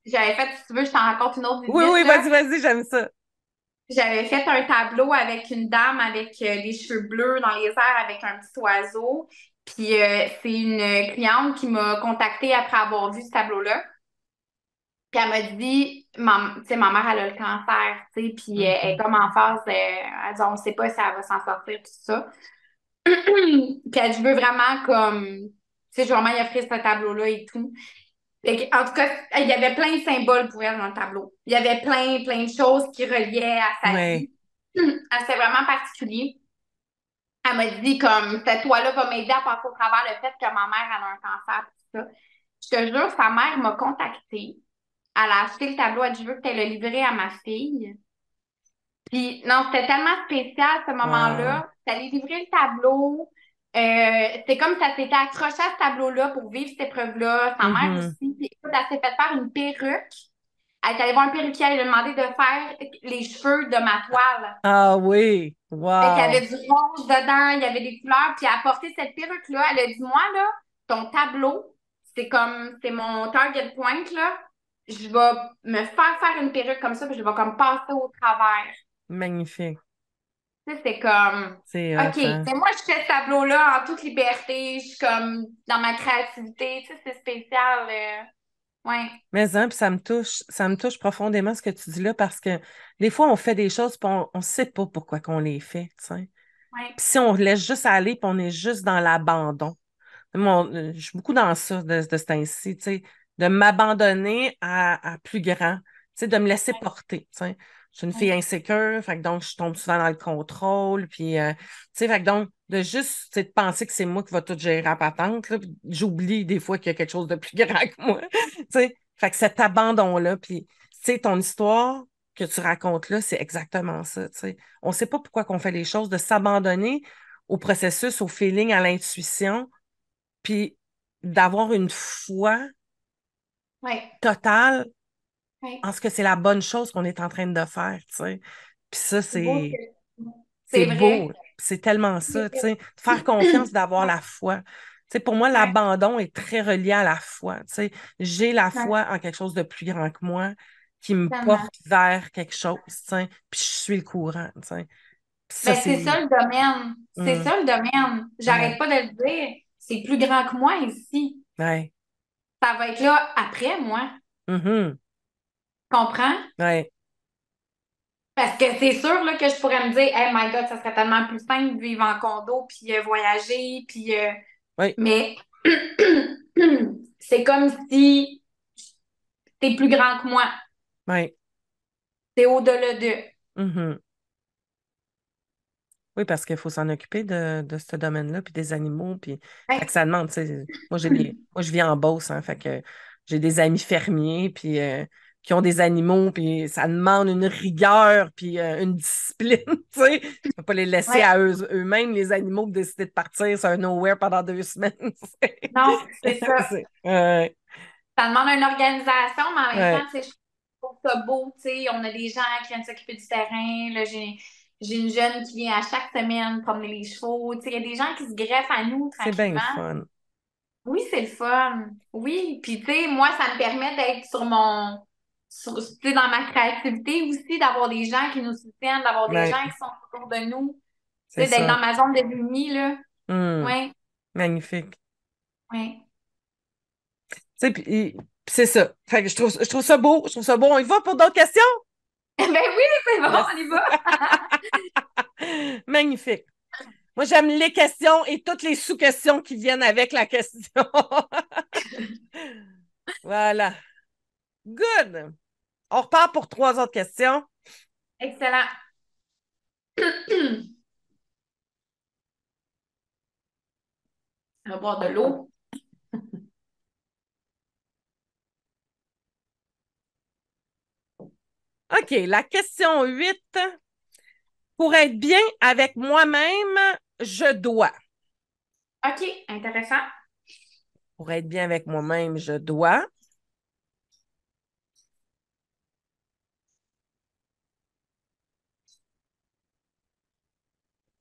j'avais fait, si tu veux, je t'en raconte une autre Oui, visite, oui, là. vas-y, j'aime ça. J'avais fait un tableau avec une dame avec les cheveux bleus dans les airs avec un petit oiseau. Puis c'est une cliente qui m'a contactée après avoir vu ce tableau-là. Puis elle m'a dit, tu sais, ma mère, elle a le cancer, tu sais, puis elle est Mhm. comme en phase, elle dit, on ne sait pas si elle va s'en sortir, tout ça. Puis elle dit, je veux vraiment comme, tu sais, je veux vraiment y offrir ce tableau-là et tout. En tout cas, il y avait plein de symboles pour elle dans le tableau. Il y avait plein de choses qui reliaient à sa Ouais. vie. C'était vraiment particulier. Elle m'a dit comme cette toile-là va m'aider à passer au travers le fait que ma mère elle a un cancer tout ça. Je te jure, sa mère m'a contactée. Elle a acheté le tableau, elle dit je veux que tu le livrer à ma fille. Puis non, c'était tellement spécial ce Wow. moment-là. Tu allé livrer le tableau. C'est comme ça s'était accroché à ce tableau-là pour vivre cette épreuve-là. Sa mère Mhm. aussi. Puis, écoute, elle s'est fait faire une perruque. Elle est allée voir un perruquier, elle lui a demandé de faire les cheveux de ma toile. Ah oui. Fait qu'il y Wow. avait du rose dedans, il y avait des couleurs, puis elle a porté cette perruque-là. Elle a dit, moi, là, ton tableau, c'est mon target point, là. Je vais me faire une perruque comme ça, puis je vais comme passer au travers. Magnifique. Tu sais, c'est comme, C'est hot, OK, tu hein? sais, moi, je fais ce tableau-là en toute liberté, je suis comme dans ma créativité, tu sais, c'est spécial. Ouais, Mais hein, puis ça me touche profondément ce que tu dis là parce que des fois, on fait des choses puis on ne sait pas pourquoi qu'on les fait, tu sais. ouais, Puis si on laisse juste aller puis on est juste dans l'abandon. Je suis beaucoup dans ça de ce temps-ci, tu sais, de m'abandonner à plus grand, tu sais, de me laisser ouais, porter, tu sais. Je suis une fille ouais, insécure, fait que donc je tombe souvent dans le contrôle, puis, tu sais, fait que donc de juste, tu sais, de penser que c'est moi qui va tout gérer à patente, là, puis j'oublie des fois qu'il y a quelque chose de plus grand que moi, tu sais. Fait que cet abandon-là, puis, tu sais, ton histoire que tu racontes là, c'est exactement ça, tu sais. On sait pas pourquoi qu'on fait les choses, de s'abandonner au processus, au feeling, à l'intuition, puis d'avoir une foi ouais, totale ouais. en ce que c'est la bonne chose qu'on est en train de faire, tu sais. Puis ça, C'est beau ce que c'est c'est beau, vrai. c'est tellement ça, C'est tu vrai. sais. De faire confiance, d'avoir Ouais, la foi. Tu sais, pour moi, ouais, l'abandon est très relié à la foi, tu sais. J'ai la ouais, foi en quelque chose de plus grand que moi qui me tellement. porte vers quelque chose, tu sais. Puis je suis le courant, tu sais. Puis ça, Ben, c'est c'est... ça le domaine. C'est Hum, ça le domaine. J'arrête ouais, pas de le dire. C'est plus grand que moi ici. ouais, Ça va être là après moi. mhm, Comprends? ouais, Parce que c'est sûr là, que je pourrais me dire, hey my God, ça serait tellement plus simple de vivre en condo, puis voyager, puis. ouais, Mais c'est comme si t'es plus grand que moi. ouais, T'es au-delà d'eux. mhm. Oui, parce qu'il faut s'en occuper de ce domaine-là, puis des animaux, puis fait que Ouais. ça demande, tu sais, moi je vis en Beauce, hein, fait que j'ai des amis fermiers, puis qui ont des animaux, puis ça demande une rigueur, puis une discipline, tu sais. Tu peux pas les laisser Ouais. à eux-mêmes, les animaux, pour décider de partir sur un nowhere pendant 2 semaines. Non, c'est ça. Ça demande une organisation, mais en même temps, Ouais, tu sais, je trouve ça beau, tu sais, on a des gens qui viennent s'occuper du terrain, là, j'ai une jeune qui vient à chaque semaine promener les chevaux, tu sais, il y a des gens qui se greffent à nous c'est bien le tranquillement. fun. Oui, c'est le fun. Oui, puis tu sais, moi, ça me permet d'être tu sais, dans ma créativité aussi, d'avoir des gens qui nous soutiennent, d'avoir des Ouais, gens qui sont autour de nous, tu c'est sais, d'être ça. dans ma zone de génie, là. Hum, Oui, magnifique. oui. Tu sais, puis c'est ça. Fait que je trouve ça beau, je trouve ça beau. On y va pour d'autres questions? Ben oui, c'est bon, Yes. on y va. Magnifique. Moi, j'aime les questions et toutes les sous-questions qui viennent avec la question. Voilà. Good. On repart pour 3 autres questions. Excellent. On va boire de l'eau. OK, la question 8. Pour être bien avec moi-même, je dois. OK, intéressant. Pour être bien avec moi-même, je dois.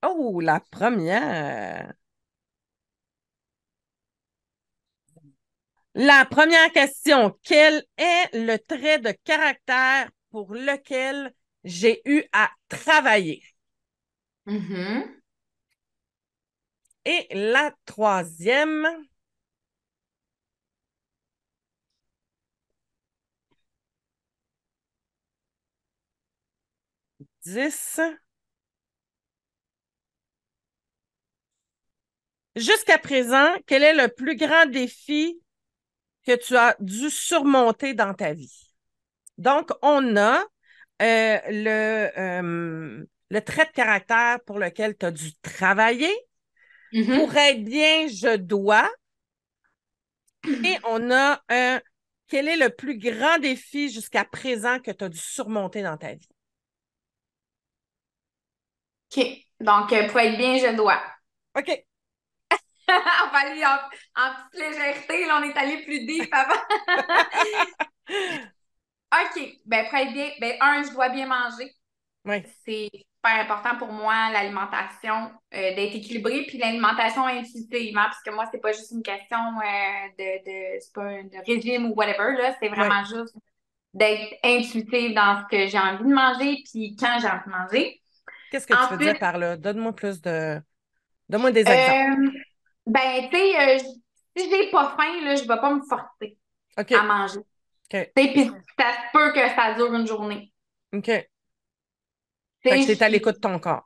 Oh, la première. La première question. Quel est le trait de caractère pour lequel j'ai eu à travailler? Mhm. Et la troisième, 10. Jusqu'à présent, quel est le plus grand défi que tu as dû surmonter dans ta vie? Donc, on a le trait de caractère pour lequel tu as dû travailler. Pour Mhm. être bien, je dois. Et on a quel est le plus grand défi jusqu'à présent que tu as dû surmonter dans ta vie? OK. Donc, pour être bien, je dois. OK. On va aller en petite légèreté. Là, on est allé plus deep avant. OK. Ben, pour être bien, ben, je dois bien manger. Oui, C'est super important pour moi, l'alimentation, d'être équilibrée, puis l'alimentation intuitive, hein, parce que moi, c'est pas juste une question c'est pas de régime ou whatever, là, c'est oui. vraiment juste d'être intuitive dans ce que j'ai envie de manger, puis quand j'ai envie de manger. Qu'est-ce que tu veux dire Ensuite, par là? Donne-moi plus de... Donne-moi des exemples. euh, ben, tu sais, si j'ai pas faim, là, je vais pas me forcer à OK. manger. OK. Tu sais, puis ça se peut que ça dure une journée. OK. Tu Fait que sais, tu es à l'écoute de ton corps.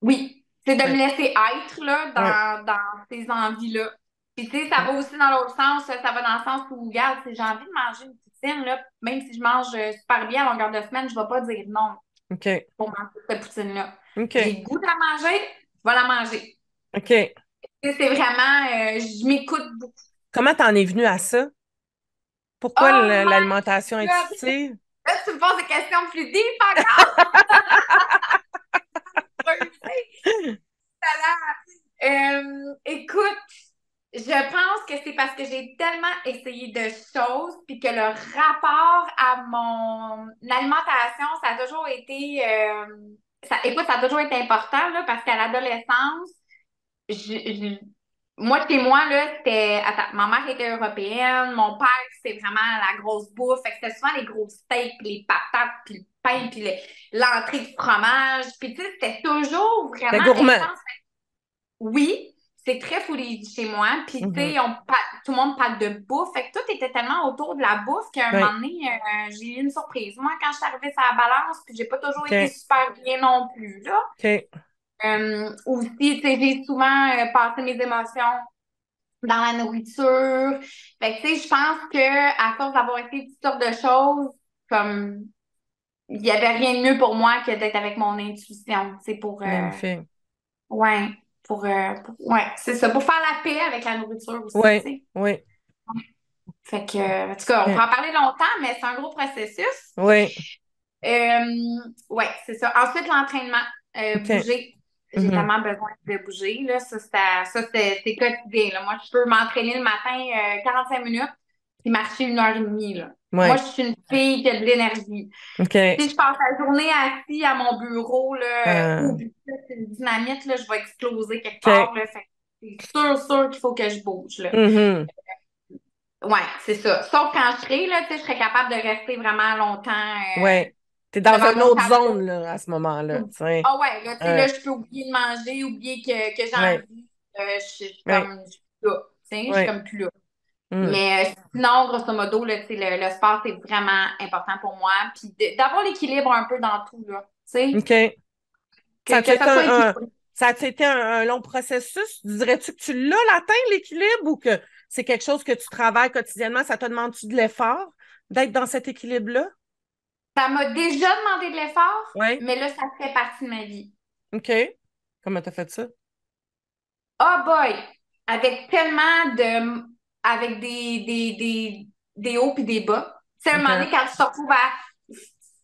oui, c'est de me OK. laisser être là, Ouais. dans ces envies-là. Puis tu sais, ça OK. va aussi dans l'autre sens, ça va dans le sens où, regarde, si j'ai envie de manger une poutine, là, même si je mange super bien à longueur de semaine, je vais pas dire non OK. pour manger cette poutine-là. J'ai OK. le goût de la manger, je vais la manger. OK. Tu sais, c'est vraiment, je m'écoute beaucoup. Comment t'en es venu à ça? Pourquoi Oh my l'alimentation God! intuitive? Là, tu me poses des questions plus deep encore! Écoute, je pense que c'est parce que j'ai tellement essayé de choses, puis que le rapport à mon alimentation, ça a toujours été, écoute, ça a toujours été important, là, parce qu'à l'adolescence, je, je- moi, chez moi, là, c'était, attends, ma mère était européenne, mon père, c'est vraiment la grosse bouffe, fait que c'était souvent les gros steaks, puis les patates, puis le pain, puis l'entrée de fromage, puis tu sais, c'était toujours T'es vraiment gourmand. intense. Oui, c'est très foodie chez moi. Puis, tu Mhm. sais, tout le monde parle de bouffe. Fait que tout était tellement autour de la bouffe qu'à un moment Oui. donné, j'ai eu une surprise. Moi, quand je suis arrivée sur la balance, puis j'ai pas toujours été OK. super bien non plus, là. OK. Aussi, tu sais, j'ai souvent passé mes émotions dans la nourriture. Fait que, tu sais, je pense que à force d'avoir été toutes sortes de choses, comme, il y avait rien de mieux pour moi que d'être avec mon intuition, tu sais, Magnifique. ouais, ouais, c'est ça, pour faire la paix avec la nourriture aussi, tu Oui. sais. Oui. Fait que, en tout cas, on peut OK. en parler longtemps, mais c'est un gros processus. Oui. Ouais, c'est ça. Ensuite, l'entraînement, OK. bouger. J'ai Mhm. tellement besoin de bouger, là. C'est quotidien, là. Moi, je peux m'entraîner le matin 45 minutes puis marcher 1 heure et demie, là. Moi, Oui. je suis une fille qui a de l'énergie. OK. Si je passe la journée assise à mon bureau, là, Euh, oublie ça, c'est une dynamite, là, je vais exploser quelque part, OK. là. Fait que c'est sûr qu'il faut que je bouge, là. Mhm. Ouais, c'est ça. Sauf quand je serai, là, tu sais, je serais capable de rester vraiment longtemps Ouais. T'es dans devant une mon autre zone, tableau. là, à ce moment-là. Tu sais. Ah ouais, là, tu sais, là, Ouais. je peux oublier de manger, oublier que j'ai Ouais. envie. Je suis Ouais. comme, je suis plus là. Tu sais, je suis Ouais. comme plus là. Mm. Mais sinon, grosso modo, là, tu sais, le sport, c'est vraiment important pour moi. Puis d'avoir l'équilibre un peu dans tout, là. Tu sais, OK. Ça que a-tu été ça soit équilibré. ça a-tu été un long processus? Dirais-tu que tu l'as l'atteint, l'équilibre, ou que c'est quelque chose que tu travailles quotidiennement? Ça te demande-tu de l'effort d'être dans cet équilibre-là? Ça m'a déjà demandé de l'effort, Oui. mais là, ça fait partie de ma vie. OK. Comment t'as fait ça? Oh boy! Avec tellement de. Avec des hauts puis des bas. Tu sais, à un moment OK. donné, quand tu te retrouves à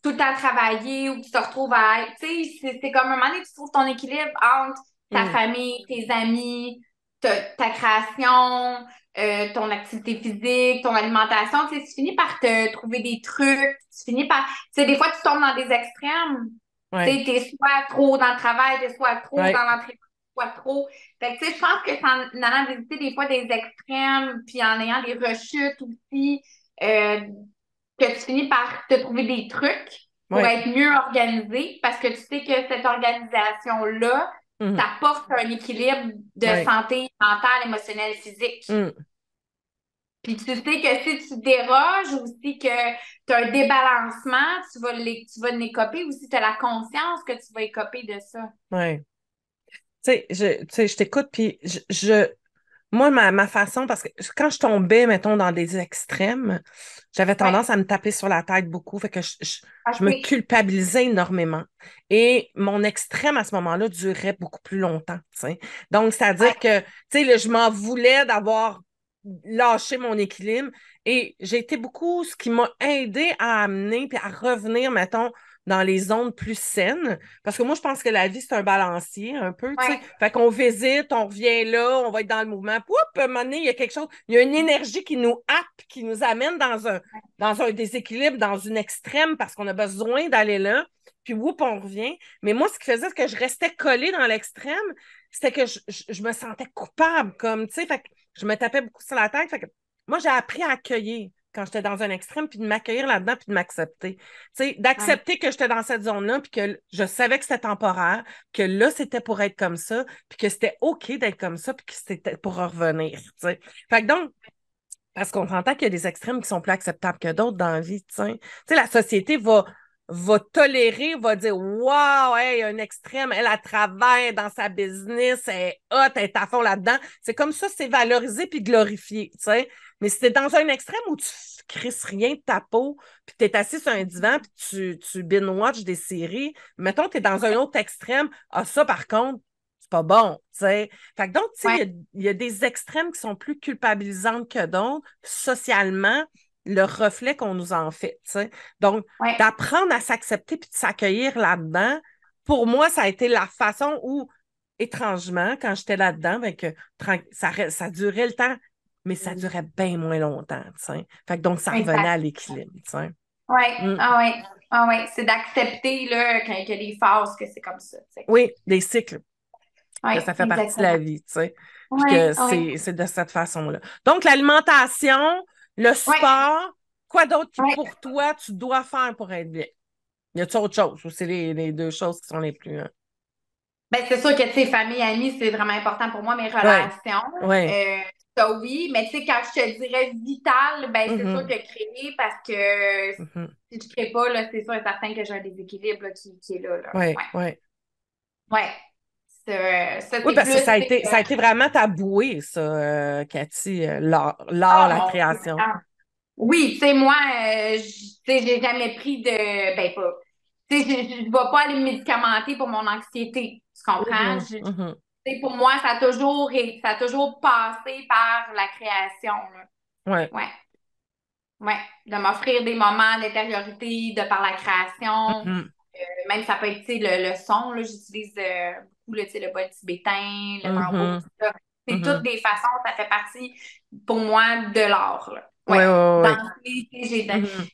tout le temps travailler ou que tu te retrouves à. Tu sais, c'est comme un moment donné, tu trouves ton équilibre entre ta Mm. famille, tes amis, ta création, ton activité physique, ton alimentation. Tu sais, tu finis par te trouver des trucs. Tu finis par. Tu sais, des fois, tu tombes dans des extrêmes. Tu Ouais. sais, t'es soit trop dans le travail, t'es soit trop Ouais. dans l'entraînement, soit trop. Fait que, tu sais, je pense que c'est en allant visiter des fois des extrêmes, puis en ayant des rechutes aussi, euh, que tu finis par te trouver des trucs pour Ouais. être mieux organisé, parce que tu sais que cette organisation-là Mhm. t'apporte un équilibre de Ouais. santé mentale, émotionnelle, physique. Mhm. Puis tu sais que si tu déroges ou si que tu as un débalancement, tu vas l'écoper ou si tu as la conscience que tu vas écoper de ça. Ouais. Tu sais, je t'écoute, puis moi, ma façon, parce que quand je tombais, mettons, dans des extrêmes, j'avais Ouais. tendance à me taper sur la tête beaucoup, fait que je me OK. culpabilisais énormément. Et mon extrême à ce moment-là durait beaucoup plus longtemps, tu sais. Donc, Ouais. c'est-à-dire que, tu sais, là, je m'en voulais d'avoir lâché mon équilibre et j'ai été beaucoup ce qui m'a aidé à amener puis à revenir, mettons, dans les zones plus saines. Parce que moi, je pense que la vie, c'est un balancier un peu, tu sais. Ouais. Fait qu'on visite, on revient là, on va être dans le mouvement. Puis, à un moment donné, il y a quelque chose, il y a une énergie qui nous happe, qui nous amène dans un déséquilibre, dans une extrême, parce qu'on a besoin d'aller là. Puis, on revient. Mais moi, ce qui faisait que je restais collée dans l'extrême, c'était que je me sentais coupable, comme, tu sais. Fait que je me tapais beaucoup sur la tête. Fait que moi, j'ai appris à accueillir quand j'étais dans un extrême, puis de m'accueillir là-dedans, puis de m'accepter. Tu sais, Ouais. d'accepter que j'étais dans cette zone-là, puis que je savais que c'était temporaire, que là, c'était pour être comme ça, puis que c'était OK d'être comme ça, puis que c'était pour revenir, tu sais. Fait que donc, parce qu'on entend qu'il y a des extrêmes qui sont plus acceptables que d'autres dans la vie, tu sais. Tu sais, la société va tolérer, va dire waouh, hey, un extrême, elle travaille dans sa business, elle est hot, elle est à fond là-dedans. C'est comme ça, c'est valorisé puis glorifié, tu sais. Mais si t'es dans un extrême où tu crisses rien de ta peau, puis t'es assis sur un divan, puis tu binge-watch des séries, mettons, t'es dans un autre extrême, ah, ça, par contre, c'est pas bon, tu sais. Fait que donc, tu sais, Ouais. il y a des extrêmes qui sont plus culpabilisantes que d'autres, socialement, le reflet qu'on nous en fait, tu sais. Donc, Ouais. d'apprendre à s'accepter puis de s'accueillir là-dedans, pour moi, ça a été la façon où, étrangement, quand j'étais là-dedans, ben que, ça durait le temps, mais ça durait bien moins longtemps, tu sais. Fait que donc, ça revenait à Exact. l'équilibre, tu sais. Ouais. Mm. Ah ouais. Ah ouais. C'est d'accepter là, quand il y a des phases que c'est comme ça. Tu sais. Oui, des cycles, que Ouais, ça fait partie de la exactement. vie, tu sais. Puis Ouais. que Ouais. c'est de cette façon-là. Donc, l'alimentation, le Ouais. sport, quoi d'autre qui, Ouais. pour toi, tu dois faire pour être bien? Y a-t-il autre chose ou c'est les deux choses qui sont les plus, hein? Ben, c'est sûr que, tu sais, famille, amis, c'est vraiment important pour moi, mes Oui, relations. oui. Euh, Ça, oui. Mais, tu sais, quand je te dirais vital, ben, c'est sûr Mhm, que créer, parce que mhm. si je crée pas, là, c'est sûr et certain que j'ai un déséquilibre là, qui est là, là. Oui, Ouais. oui. Ouais. Ça, Oui, c'est parce que plus, tu sais, ça a été vraiment ta bouée, ça, Cathy, l'art, oh la mon Dieu. création. Oui, tu sais, moi, tu sais, j'ai jamais pris de, ben, pas, tu sais, je ne vais pas aller me médicamenter pour mon anxiété. Tu comprends? Mhm, mhm. Tu sais, pour moi, ça a toujours passé par la création, là. Ouais. Ouais, ouais. De m'offrir des moments d'intériorité de par la création. Mhm, Même ça peut être, tu sais, le son, là, j'utilise beaucoup, là, tu sais, le bol tibétain, le mambo, mhm, tout ça. C'est toutes mhm. des façons, ça fait partie, pour moi, de l'art, là. Oui, Ouais. oui, oui. Danser, tu sais, Mhm.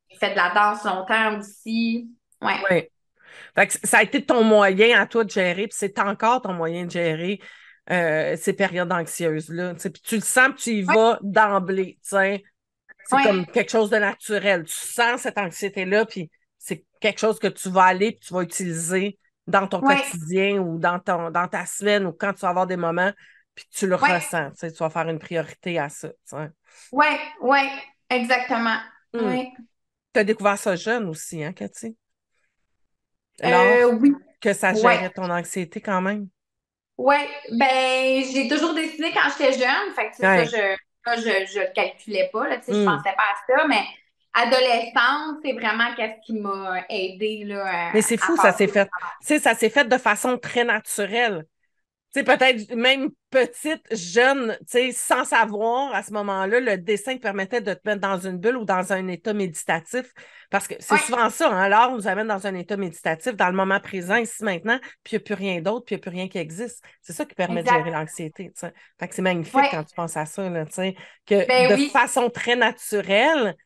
j'ai fait de la danse longtemps aussi. Ouais. Oui. Fait que ça a été ton moyen à toi de gérer, puis c'est encore ton moyen de gérer ces périodes anxieuses-là. Tu sais. Puis tu le sens, puis tu y Ouais. vas d'emblée. Tu sais. C'est Ouais. comme quelque chose de naturel. Tu sens cette anxiété-là, puis c'est quelque chose que tu vas aller, puis tu vas utiliser dans ton Ouais. quotidien ou dans ta semaine ou quand tu vas avoir des moments, puis tu le Ouais. ressens. Tu sais, tu vas faire une priorité à ça. Tu sais. Ouais. Ouais. Exactement. Ouais. Tu as découvert ça jeune aussi, hein, Cathy? Alors Oui. que ça Ouais. gérait ton anxiété quand même. Ouais. Ben, j'ai toujours dessiné quand j'étais jeune. Fait que, c'est ça, Ouais. je le calculais pas, là, tu sais, je Hmm. pensais pas à ça, mais adolescente, c'est vraiment qu'est-ce qui m'a aidé, là, Mais c'est à fou, ça s'est passer. fait. Tu sais, ça s'est fait de façon très naturelle. Tu sais, peut-être même petite, jeune, tu sais, sans savoir à ce moment-là, le dessin te permettait de te mettre dans une bulle ou dans un état méditatif. Parce que c'est Ouais. souvent ça, hein, l'art nous amène dans un état méditatif, dans le moment présent, ici, maintenant, puis il n'y a plus rien d'autre, puis il n'y a plus rien qui existe. C'est ça qui permet de gérer Exact. l'anxiété, tu sais. Fait que c'est magnifique Ouais. quand tu penses à ça, là, tu sais, que Ben de oui. façon très naturelle,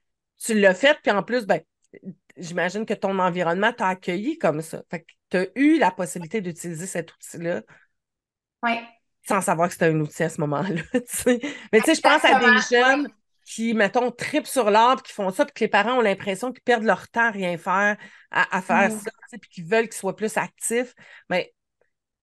tu l'as fait, puis en plus, ben, j'imagine que ton environnement t'a accueilli comme ça. Fait que tu as eu la possibilité d'utiliser cet outil-là Oui, sans savoir que c'était un outil à ce moment-là. Tu sais. Mais tu sais, je pense à des exactement. jeunes Oui. qui, mettons, tripent sur l'arbre, qui font ça, puis que les parents ont l'impression qu'ils perdent leur temps à rien faire, à faire Mm. ça, tu sais, puis qu'ils veulent qu'ils soient plus actifs. Mais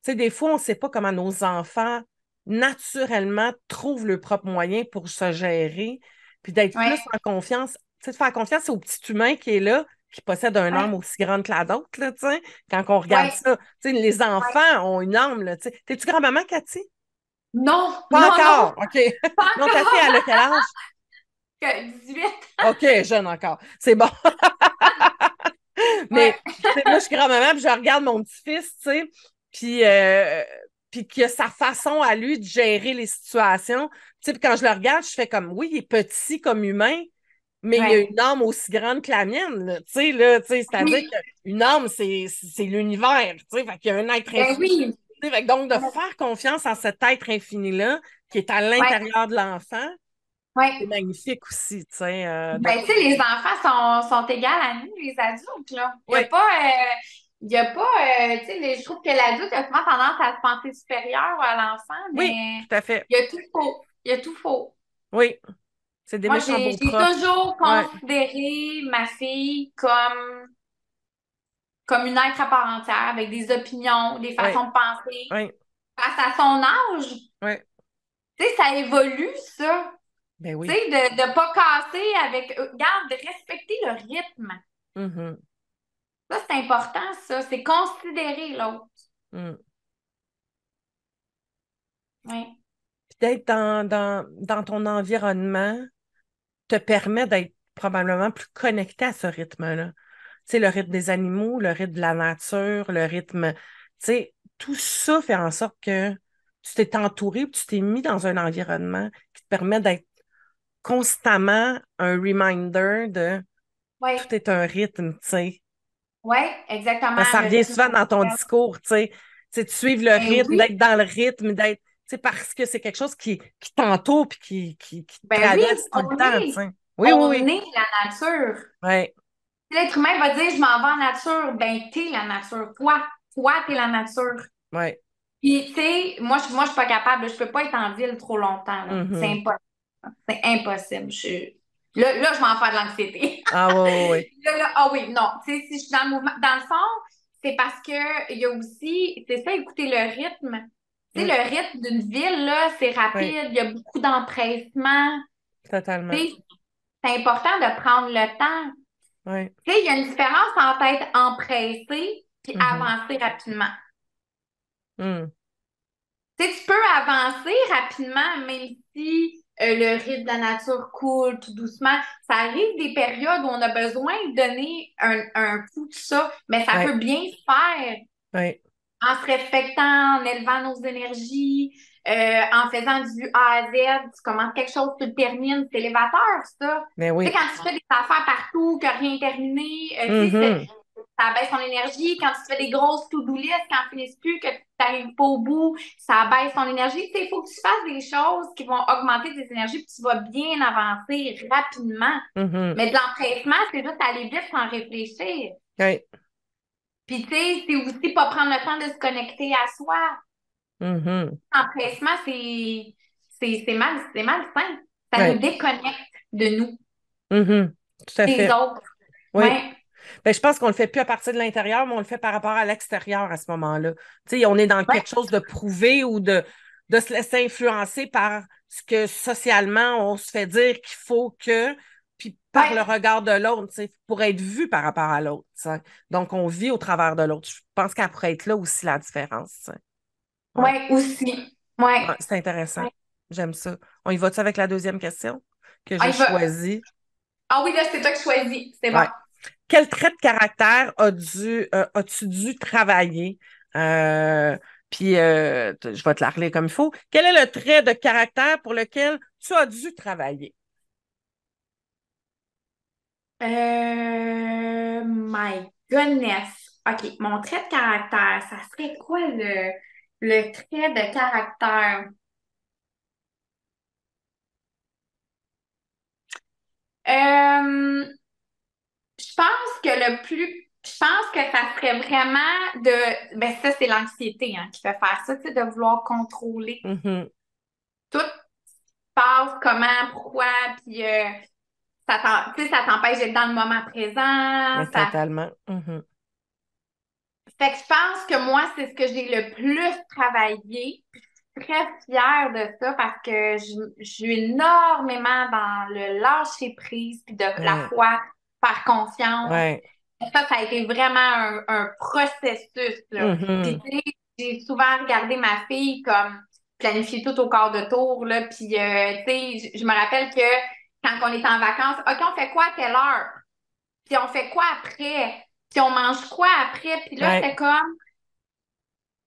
tu sais, des fois, on ne sait pas comment nos enfants, naturellement, trouvent le propre moyen pour se gérer, puis d'être Oui, plus en confiance. Tu sais, de faire confiance au petit humain qui est là, qui possède un âme oui, aussi grande que la nôtre, là, tu sais. Quand on regarde oui, ça, tu sais, les oui. enfants ont une âme, là, tu sais. T'es-tu grand-maman, Cathy? Non, Pas non, non, encore, OK. pas Non, ta fille, encore. elle a quel âge? 18. OK, jeune encore. C'est bon. Ouais, Mais tu sais, moi, je suis grand-maman, puis je regarde mon petit-fils, tu sais, puis, puis qu'il a sa façon à lui de gérer les situations. Tu sais, puis quand je le regarde, je fais comme, oui, il est petit comme humain, mais il a ouais. une âme aussi grande que la mienne, là, tu sais, c'est-à-dire Oui, qu'une âme, c'est l'univers, tu sais, fait qu'il y a un être ben infini. oui. Tu sais, fait que donc, de faire confiance en cet être infini-là, qui est à Ouais, l'intérieur de l'enfant, c'est ouais. magnifique aussi, tu sais, Ben, tu sais, les enfants sont égaux à nous, les adultes, là. oui, Il y a pas, tu sais, je trouve que l'adulte a souvent tendance à se penser supérieur à l'enfant, oui, mais tout à fait. il y a tout faux. Il y a tout faux. Oui, c'est des Moi, méchants beaux j'ai profs. toujours Ouais, considéré ma fille comme une être à part entière, avec des opinions, des ouais, façons de penser. ouais, Face à son âge, ouais. tu sais, ça évolue, ça. Ben Tu oui. sais, de pas casser avec, regarde, de respecter le rythme. Mhm, Ça, c'est important, ça. C'est considérer l'autre. mm. Oui. Puis d'être dans ton environnement te permet d'être probablement plus connecté à ce rythme-là. Tu sais, le rythme des animaux, le rythme de la nature, le rythme, tu sais, tout ça fait en sorte que tu t'es entouré, puis tu t'es mis dans un environnement qui te permet d'être constamment un reminder de Oui. tout est un rythme, tu sais. Oui, exactement. Ça Le revient rythme souvent dans ton naturel. discours, tu sais. Tu sais, de suivre le Ben rythme, oui. d'être dans le rythme, d'être, tu sais, parce que c'est quelque chose qui t'entoure puis qui te Ben oui, traverse tout le temps, tu sais. Oui, oui, on oui. est la nature. Ouais, L'être humain va dire, je m'en vais en nature. Ben, t'es la nature. Toi, t'es la nature. ouais. Puis, tu sais, moi, je suis pas capable. Je peux pas être en ville trop longtemps, là. C'est Mhm. impossible. C'est impossible. Là, je vais en faire de l'anxiété. Ah, ouais, ouais, ouais. Ah oui, non. Tu sais, si je suis dans le mouvement, dans le fond, c'est parce que il y a aussi, c'est ça, écouter le rythme. Tu sais, Mm, le rythme d'une ville, là, c'est ouais, rapide, il y a beaucoup d'empressement. Tu totalement. sais, c'est important de prendre le temps. Ouais. Tu sais, il y a une différence entre être empressé puis Mhm. avancer rapidement. Mm, Tu sais, tu peux avancer rapidement, même si le rythme de la nature coule tout doucement. Ça arrive des périodes où on a besoin de donner un coup de ça, mais ça ouais, peut bien se faire ouais. en se respectant, en élevant nos énergies, en faisant du A à Z. Tu commences quelque chose, tu le termines. C'est élévateur, ça. Mais Tu sais, oui. quand tu fais des affaires partout, que rien n'est terminé, tu sais, Mhm. ça baisse ton énergie. Quand tu fais des grosses to-do list, quand tu finisses plus, que tu n'arrives pas au bout, ça baisse ton énergie. Tu sais, il faut que tu fasses des choses qui vont augmenter tes énergies, puis tu vas bien avancer rapidement. Mhm. Mais de l'empressement, c'est juste aller vite sans réfléchir. Ouais. Puis, tu sais, c'est aussi pas prendre le temps de se connecter à soi. Mhm. L'empressement, c'est malsain. Ça nous Ouais. déconnecte de nous, Mhm. Tout à des fait. autres. Oui. Ouais, Ben, je pense qu'on le fait plus à partir de l'intérieur, mais on le fait par rapport à l'extérieur à ce moment-là. Tu sais, on est dans ouais, quelque chose de prouvé ou de se laisser influencer par ce que socialement on se fait dire qu'il faut que, puis par le ouais, regard de l'autre, tu sais, pour être vu par rapport à l'autre. Tu sais. Donc, on vit au travers de l'autre. Je pense qu'elle pourrait être là aussi la différence. Tu sais. Ouais. ouais, aussi. Ouais. Ouais, c'est intéressant. Ouais. J'aime ça. On y va-tu avec la deuxième question que Ah, j'ai choisie? Ah oui, là, c'est toi qui choisis. C'est bon. Ouais. Quel trait de caractère as-tu dû travailler? Puis, je vais te la relire comme il faut. Quel est le trait de caractère pour lequel tu as dû travailler? My goodness. OK, mon trait de caractère, ça serait quoi le trait de caractère? Euh, je pense que je pense que ça serait vraiment ben ça, c'est l'anxiété hein, qui fait faire ça, tu sais, de vouloir contrôler Mhm. tout passe, comment, pourquoi, puis tu sais, ça t'empêche d'être dans le moment présent, Mais ça totalement. Mhm. fait que je pense que moi, c'est ce que j'ai le plus travaillé. Puis je suis très fière de ça parce que je suis énormément dans le lâcher prise puis de la Ouais. foi, faire confiance. Ouais. Ça a été vraiment un processus, là. Puis, Mhm. tu sais, j'ai souvent regardé ma fille comme planifier tout au quart de tour, là. Puis, tu sais, je me rappelle que quand on est en vacances, OK, on fait quoi à quelle heure? Puis on fait quoi après? Puis on mange quoi après? Puis là, Ouais. c'était comme,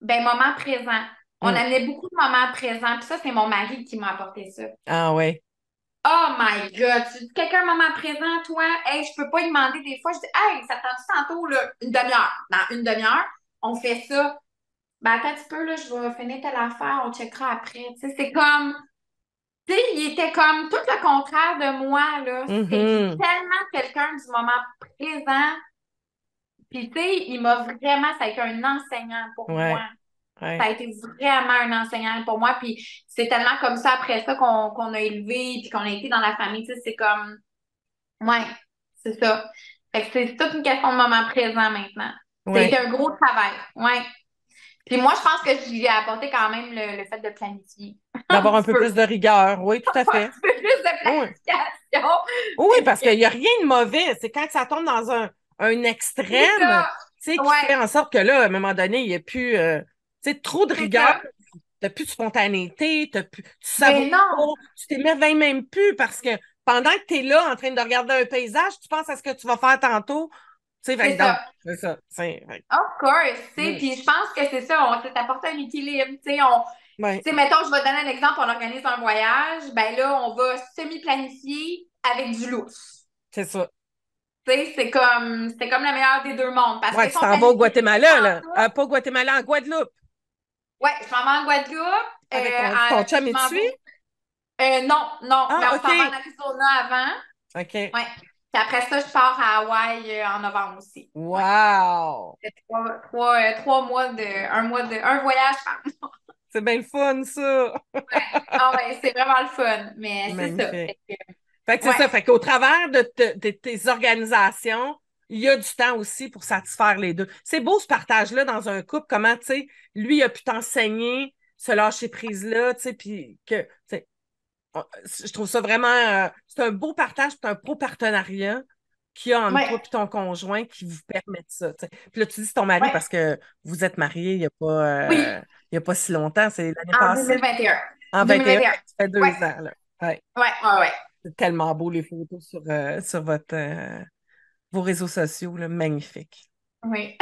ben, moment présent. On Mm. amenait beaucoup de moments présents. Puis ça, c'est mon mari qui m'a apporté ça. Ah ouais. Oh my God! Tu dis quelqu'un moment présent, toi? Hey, je peux pas y demander des fois. Je dis, hey, ça tente tantôt, là, une demi-heure. Dans une demi-heure, on fait ça. Ben, attends un petit peu, là, je vais finir telle affaire, on checkera après. Tu sais, c'est comme, tu sais, il était comme tout le contraire de moi, là. C'est Mhm. tellement quelqu'un du moment présent. Puis, tu sais, ça a été un enseignant pour moi. Ouais. Ça a Ouais. été vraiment un enseignant pour moi. Puis, c'est tellement comme ça après ça qu'on a élevé, puis qu'on a été dans la famille. Tu sais, c'est comme, ouais, c'est ça. Fait que c'est toute une question de moment présent maintenant. Ça a été Ouais. un gros travail. Ouais. Puis moi, je pense que j'y ai apporté quand même le fait de planifier. Un D'avoir un petit peu peu. plus de rigueur. Oui, tout à Un fait. petit peu plus de Oui. planification. Oui, Fait parce que qu'il n'y a rien de mauvais. C'est quand ça tombe dans un c'est extrême, ça. tu sais, qui Ouais, fait en sorte que là, à un moment donné, il n'y a plus, tu sais, trop de c'est rigueur, ça. t'as plus de spontanéité, tu savoures Ben non. pas, tu t'émerveilles même plus parce que pendant que tu es là en train de regarder un paysage, tu penses à ce que tu vas faire tantôt. Tu sais, fait C'est que donc, ça. c'est ça. Of course, tu sais, Mm. puis je pense que c'est ça, on s'est apporté un équilibre, Ouais, tu sais, mettons, je vais te donner un exemple, on organise un voyage, ben là, on va semi-planifier avec du lousse. c'est ça. Tu sais, c'est comme la meilleure des deux mondes, parce Ouais, que si tu on t'en vas au planifie Guatemala, là. tout, Pas au Guatemala, en Guadeloupe. ouais, je m'en vais en Guadeloupe, Avec ton chum je et tu m'en suis? vais, non, non, mais Ah, on s'en va en OK. Arizona avant, OK. ouais, puis après ça, je pars à Hawaï en novembre aussi, ouais. Wow! C'est 3 mois un voyage par mois. C'est bien le fun, ça. Ah ouais, c'est vraiment le fun, mais c'est ça. Magnifique. Fait que, Fait que c'est ouais, ça. Fait qu'au travers de tes organisations, il y a du temps aussi pour satisfaire les deux. C'est beau ce partage-là dans un couple, comment, tu sais, lui, il a pu t'enseigner ce lâcher-prise-là, tu sais, puis que, tu sais, je trouve ça vraiment, c'est un beau partage, c'est un beau partenariat qu'il y a entre toi ouais, et ton conjoint qui vous permet de ça, tu sais. Puis là, tu dis c'est ton mari ouais. parce que vous êtes mariés Oui, il y a pas si longtemps, c'est l'année en passée, 2021. en 21, 2021. ça fait Ouais, 2 ans, là. Ouais. ouais, ouais, ouais. C'est tellement beau les photos sur vos réseaux sociaux, là. Magnifique. Oui.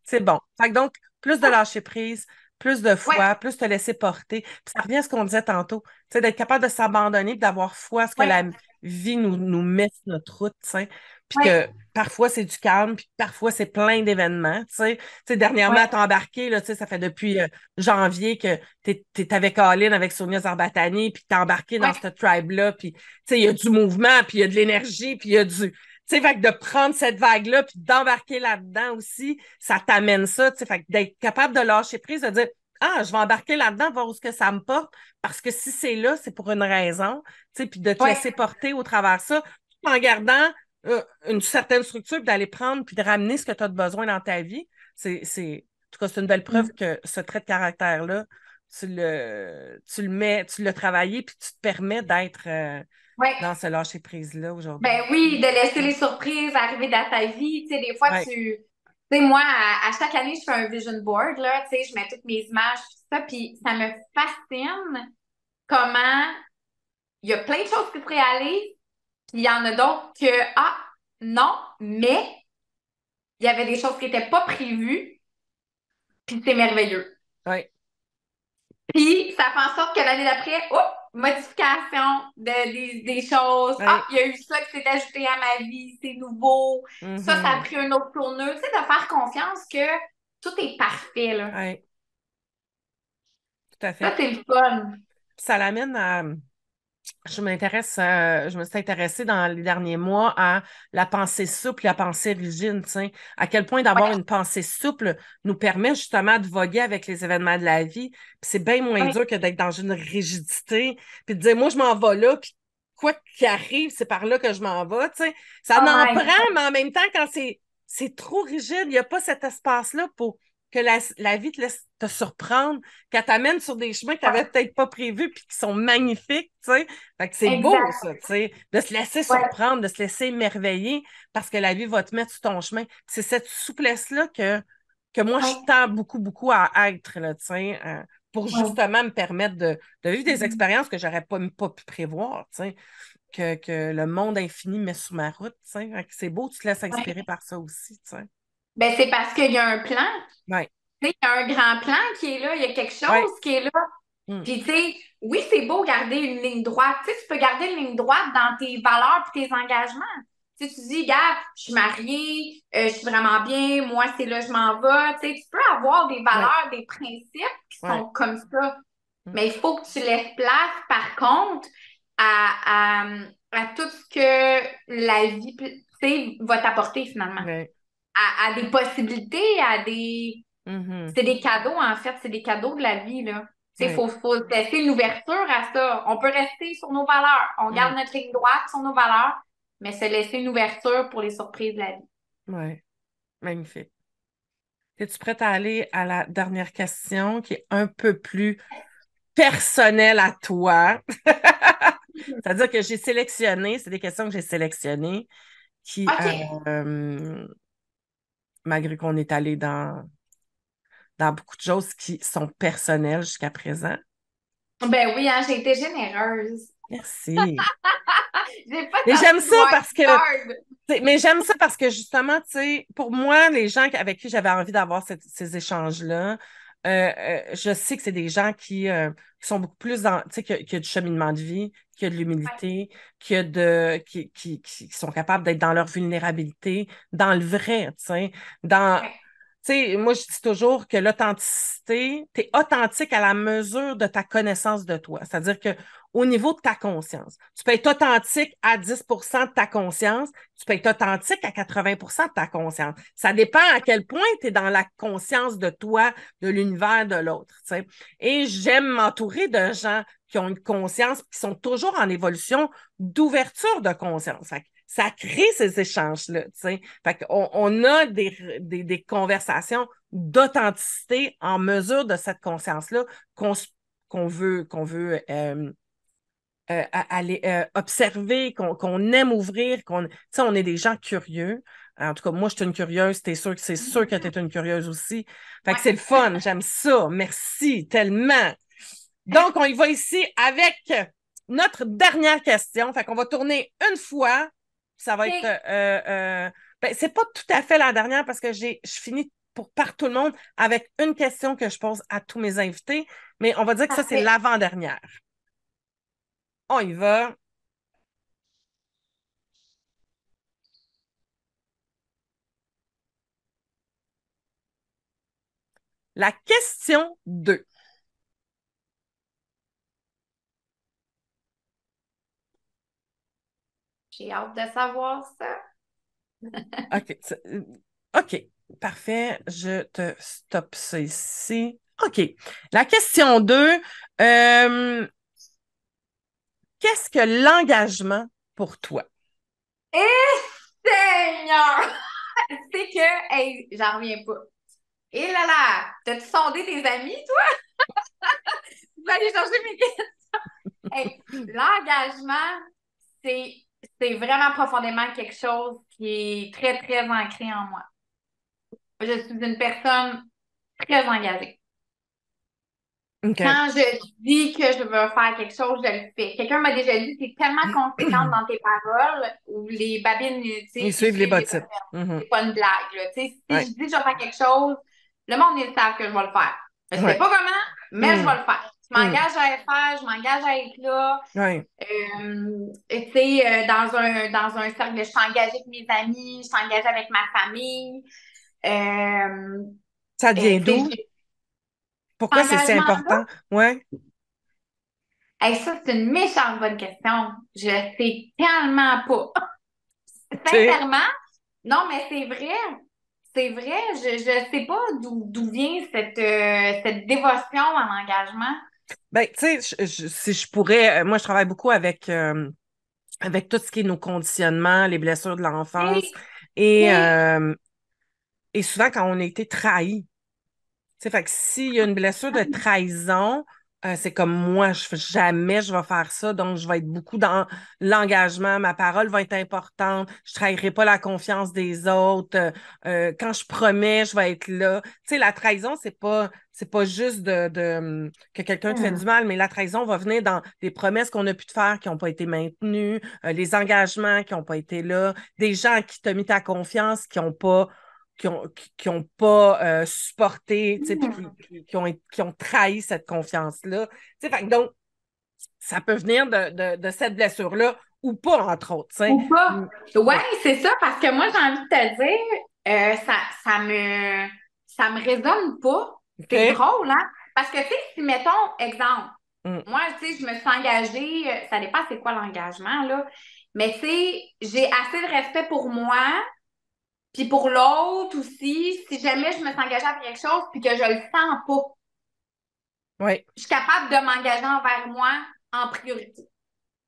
C'est bon. Fait que donc, plus de lâcher prise, plus de Ouais, foi, plus te laisser porter. Puis ça revient à ce qu'on disait tantôt, tu sais, d'être capable de s'abandonner, puis d'avoir foi à ce que la ouais, vie nous met sur notre route, tu sais. Puis ouais, que parfois c'est du calme, puis parfois c'est plein d'événements, tu sais. Tu sais, dernièrement, ouais, t'as embarqué, là, tu sais, ça fait depuis janvier que t'es avec Colin, avec Sonia Zarbatani, puis t'es embarqué dans ouais, cette tribe-là, puis tu sais, il y a du mouvement, puis il y a de l'énergie, puis il y a du... Tu sais, fait que de prendre cette vague-là puis d'embarquer là-dedans aussi, ça t'amène ça, tu sais, fait que d'être capable de lâcher prise, de dire, ah, je vais embarquer là-dedans, voir où ce que ça me porte, parce que si c'est là, c'est pour une raison, tu sais, puis de te ouais. laisser porter au travers de ça, tout en gardant une certaine structure, puis d'aller prendre, puis de ramener ce que tu as de besoin dans ta vie. En tout cas, c'est une belle preuve Mm. que ce trait de caractère-là, tu le mets, tu l'as travaillé, puis tu te permets d'être Ouais. dans ce lâcher-prise-là aujourd'hui. Ben oui, de laisser les surprises arriver dans ta vie. Tu sais, des fois, Ouais. tu sais, moi, à chaque année, je fais un vision board, là. Tu sais, je mets toutes mes images, tout ça. Puis ça me fascine comment il y a plein de choses qui se réalisent. Puis il y en a d'autres que, ah, non, mais il y avait des choses qui n'étaient pas prévues, puis c'est merveilleux. Ouais. Puis ça fait en sorte que l'année d'après, oups, modification des choses. Ah, Ouais. il y a eu ça qui s'est ajouté à ma vie, c'est nouveau. Ça a Mhm. pris un autre tournure. Tu sais, de faire confiance que tout est parfait, là. Ouais, tout à Ça, fait. c'est le fun. Ça l'amène à je me suis intéressée dans les derniers mois à la pensée souple et la pensée rigide, tu sais. À quel point d'avoir Ouais, une pensée souple nous permet justement de voguer avec les événements de la vie. Puis c'est bien moins ouais. dur que d'être dans une rigidité, puis de dire, moi, je m'en vais là, puis quoi qu'il arrive, c'est par là que je m'en vais, tu sais. Ça Oh n'en my prend, God. mais en même temps, quand c'est trop rigide, il n'y a pas cet espace-là pour que la vie te laisse te surprendre, qu'elle t'amène sur des chemins que tu n'avais Ouais, peut-être pas prévus puis qui sont magnifiques, tu sais. Fait que c'est beau, exact. ça, tu sais, de se laisser Ouais, surprendre, de se laisser émerveiller parce que la vie va te mettre sur ton chemin. C'est cette souplesse-là que moi, je ouais, tends beaucoup, beaucoup à être, là, tu sais, pour ouais. justement me permettre de vivre des Mhm. expériences que j'aurais pas pu prévoir, tu sais, que le monde infini met sur ma route, tu sais. Fait que c'est beau, tu te laisses inspirer Ouais. par ça aussi, tu sais. Ben, c'est parce qu'il y a un plan. Ouais, Tu sais, il y a un grand plan qui est là, il y a quelque ouais, chose qui est là. hum, Puis, tu sais, oui, c'est beau garder une ligne droite. Tu sais, tu peux garder une ligne droite dans tes valeurs et tes engagements. Tu sais, tu dis, gars, je suis mariée, je suis vraiment bien, moi, c'est là, je m'en vais. Tu sais, tu peux avoir des ouais, valeurs, des principes qui ouais, sont comme ça. hum, Mais il faut que tu laisses place, par contre, à, à tout ce que la vie, tu sais, va t'apporter finalement. ouais, À des possibilités, à des mhm, c'est des cadeaux, en fait. C'est des cadeaux de la vie, là. Tu sais, ouais, faut laisser une ouverture à ça. On peut rester sur nos valeurs. On hum, garde notre ligne droite sur nos valeurs, mais se laisser une ouverture pour les surprises de la vie. ouais, magnifique. Es-tu prête à aller à la dernière question qui est un peu plus personnelle à toi? C'est-à-dire que j'ai sélectionné, c'est des questions que j'ai sélectionnées qui, OK. malgré qu'on est allé dans beaucoup de choses qui sont personnelles jusqu'à présent. Ben oui, hein, j'ai été généreuse. Merci. J'ai pas Mais j'aime sorti de ça parce que wildcard. Mais j'aime ça parce que justement, tu sais, pour moi, les gens avec qui j'avais envie d'avoir ces échanges-là, je sais que c'est des gens qui sont beaucoup plus dans, tu sais, qui a du cheminement de vie, qui a de Ouais, l'humilité, qui sont capables d'être dans leur vulnérabilité, dans le vrai, tu sais, dans, ouais, tu sais, moi, je dis toujours que l'authenticité, tu es authentique à la mesure de ta connaissance de toi. C'est-à-dire que au niveau de ta conscience, tu peux être authentique à 10% de ta conscience, tu peux être authentique à 80% de ta conscience. Ça dépend à quel point tu es dans la conscience de toi, de l'univers, de l'autre. Tu sais. Et j'aime m'entourer de gens qui ont une conscience, qui sont toujours en évolution d'ouverture de conscience. Fait que ça crée ces échanges-là. Tu sais. Fait qu'on on a des conversations d'authenticité en mesure de cette conscience-là qu'on veut aller observer, qu'on aime ouvrir, on est des gens curieux. En tout cas, moi, je suis une curieuse, c'est sûr que tu es une curieuse aussi. Fait que c'est le ouais. fun, j'aime ça. Merci tellement. Donc, on y va ici avec notre dernière question. Fait qu'on va tourner une fois. Ça va être. OK. Ben, c'est pas tout à fait la dernière parce que je finis par tout le monde avec une question que je pose à tous mes invités, mais on va dire que ça, c'est Parfait. l'avant-dernière. On y va. La question 2. J'ai hâte de savoir ça. OK. OK. Parfait. Je te stoppe ça ici. OK. La question 2. Qu'est-ce que l'engagement pour toi? Eh, Seigneur! C'est que, hey, j'en reviens pas. Et là là, t'as-tu sondé tes amis, toi? Tu vas aller chercher mes questions. Hey, l'engagement, c'est, c'est vraiment profondément quelque chose qui est très, très ancré en moi. Je suis une personne très engagée. OK. Quand je dis que je veux faire quelque chose, je le fais. Quelqu'un m'a déjà dit, t'es tellement conséquente dans tes paroles ou les babines, tu sais, Ils qui suivent les suivent les bottines. babines. Mhm. C'est pas une blague, là. Tu sais, si Ouais. je dis que je vais faire quelque chose, le monde, ils savent que je vais le faire. Je sais Ouais. pas comment, mais je vais Mhm. le faire. Je Mhm. m'engage à le faire, je m'engage à être là. Ouais. Tu sais, dans un cercle, je suis engagée avec mes amis, je suis engagée avec ma famille. Euh, Ça vient tu sais, d'où? Pourquoi c'est si engagement, important? Ouais. Hey, ça, c'est une méchante bonne question. Je sais tellement pas. Tu sais? Sincèrement, non, mais c'est vrai. C'est vrai, je sais pas d'où vient cette dévotion à l'engagement. Ben, tu sais, si je pourrais, moi, je travaille beaucoup avec tout ce qui est nos conditionnements, les blessures de l'enfance OK, et, OK. euh, et souvent quand on a été trahi. Tu sais, fait que s'il y a une blessure de trahison, c'est comme moi, jamais je vais faire ça, donc je vais être beaucoup dans l'engagement, ma parole va être importante, je trahirai pas la confiance des autres, quand je promets, je vais être là. Tu sais, la trahison, c'est pas juste que quelqu'un te fait du Hmm. mal, mais la trahison va venir dans les promesses qu'on a pu te faire qui n'ont pas été maintenues, les engagements qui n'ont pas été là, des gens à qui t'as mis ta confiance qui ont pas supporté, tu sais, puis Hmm. qui ont trahi cette confiance-là. Tu sais, fait que donc, ça peut venir de cette blessure-là ou pas, entre autres, tu sais. Ou pas. Ouais, Ouais. c'est ça, parce que moi, j'ai envie de te dire, ça me résonne pas. C'est OK? drôle, hein? Parce que, tu sais, si, mettons, exemple, Mm. moi, tu sais, je me suis engagée, ça dépend c'est quoi l'engagement, là, mais tu sais, j'ai assez de respect pour moi, puis pour l'autre aussi, si jamais je me suis engagée à quelque chose, puis que je le sens pas, Ouais. je suis capable de m'engager envers moi en priorité.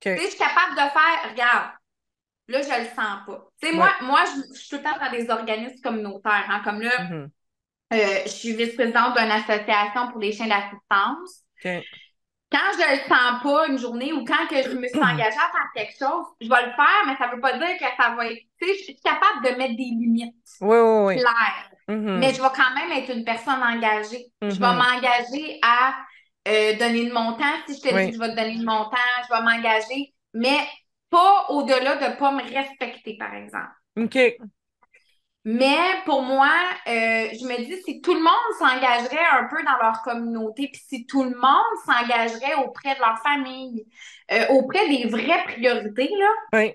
Tu sais, OK. je suis capable de faire, regarde, là, je le sens pas. Tu sais, moi, Ouais. moi je suis tout le temps dans des organismes communautaires, hein, comme là, Mhm. je suis vice-présidente d'une association pour les chiens d'assistance. OK. Quand je le sens pas une journée ou quand que je me suis engagée à faire quelque chose, je vais le faire, mais ça veut pas dire que ça va être. Tu sais, je suis capable de mettre des limites Oui, oui, oui. claires, mais Mhm. je vais quand même être une personne engagée. Je vais Mhm. m'engager à donner de mon temps. Si je te dis que Oui. je vais te donner de mon temps, je vais m'engager, mais pas au-delà de pas me respecter, par exemple. OK. Mais pour moi, je me dis, si tout le monde s'engagerait un peu dans leur communauté, puis si tout le monde s'engagerait auprès de leur famille, auprès des vraies priorités, là, Oui.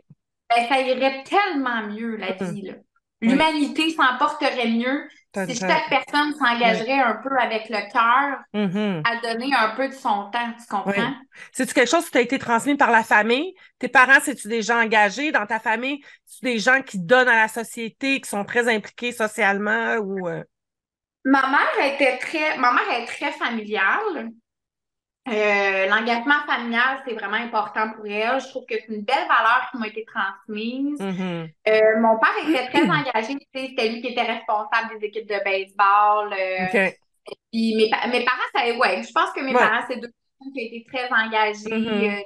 ben, ça irait tellement mieux, la Mhm. vie, là. Oui. L'humanité s'en porterait mieux si chaque personne Oui. s'engagerait un peu avec le cœur Mhm. à donner un peu de son temps, tu comprends? Oui. C'est-tu quelque chose qui t'a été transmis par la famille? Tes parents, c'est-tu des gens engagés dans ta famille? C'est-tu des gens qui donnent à la société, qui sont très impliqués socialement ou Ma mère est très familiale. L'engagement familial, c'est vraiment important pour elle. Je trouve que c'est une belle valeur qui m'a été transmise. Mhm. Mon père était très engagé, tu sais, c'était lui qui était responsable des équipes de baseball. OK. Puis mes parents, ça, ouais, je pense que mes Ouais. parents, c'est deux personnes qui ont été très engagées, Mhm.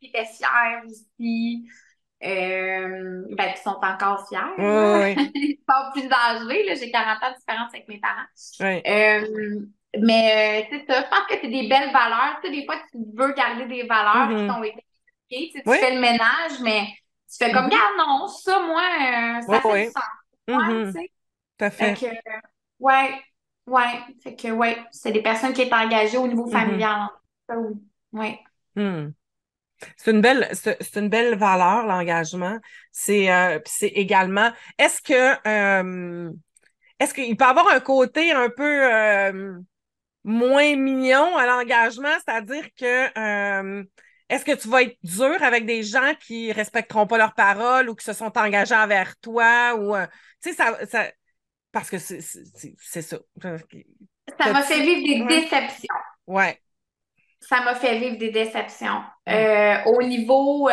qui étaient fiers aussi. Ben, qui sont encore fiers, Oui, là. oui, Ils sont plus âgés, là. J'ai 40 ans de différence avec mes parents. oui. Mais c'est ça, je pense que c'est des belles valeurs. Tu sais, des fois, tu veux garder des valeurs qui Mhm. t'ont été expliquées. Tu sais, tu Oui. fais le ménage, mais tu fais comme, Mhm. regarde, non, ça, moi, Oui, ça fait du oui. sens. Ouais, tu Mhm. sais. Tout à Fait fait. que, ouais, ouais. Fait que, ouais, c'est des personnes qui étaient engagées au niveau Mhm. familial. Ça, oui. Ouais. Mhm. C'est une belle valeur, l'engagement. Puis c'est également, est-ce que, est-ce qu'il peut y avoir un côté un peu moins mignon à l'engagement, c'est-à-dire que est-ce que tu vas être dur avec des gens qui respecteront pas leurs paroles ou qui se sont engagés envers toi ou tu sais parce que c'est ça. Ça m'a fait T'as-tu? vivre des Ouais. déceptions. Ouais. Ça m'a fait vivre des déceptions Mm. au niveau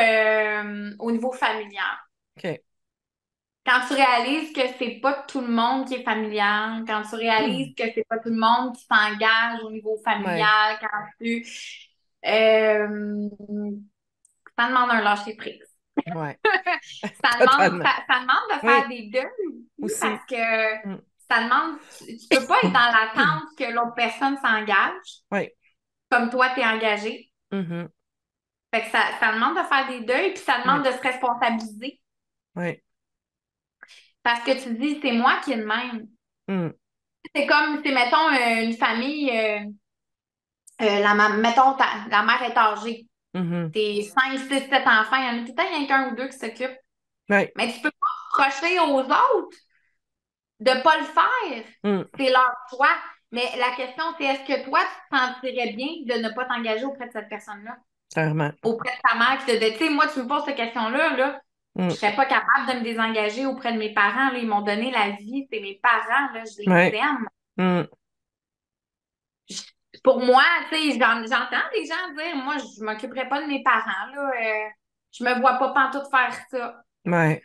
familial. OK. Quand tu réalises que c'est pas tout le monde qui est familial, quand tu réalises que c'est pas tout le monde qui s'engage au niveau Ouais. familial, euh, ça demande un lâcher prise. Ouais. Ça demande, Totalement. ça demande de faire Oui. des deuils aussi Aussi. parce que Mm. ça demande, tu peux pas être dans l'attente que l'autre personne s'engage Oui. comme toi t'es engagé. Mhm. Fait que ça demande de faire des deuils puis ça Oui. demande de se responsabiliser Oui. parce que tu te dis c'est moi qui est de même. Mm. C'est comme, c'est, mettons, une famille, mettons, la mère est âgée. Mhm. T'es 5, 6, 7 enfants, il y en a tout le temps, il y en a qu'un ou deux qui s'occupent. Oui. Mais tu peux pas reprocher aux autres de pas le faire. Mm. C'est leur choix. Mais la question, c'est est-ce que toi, tu te sentirais bien de ne pas t'engager auprès de cette personne-là? clairement. auprès de ta mère qui te dit, tu sais, moi, tu me poses cette question-là, là, je Mm. serais pas capable de me désengager auprès de mes parents, là. Ils m'ont donné la vie, c'est mes parents, là, je les Ouais. aime. Mm. Pour moi, tu sais, j'entends des gens dire, moi, je m'occuperai pas de mes parents, là, je me vois pas pantoute faire ça. Ouais.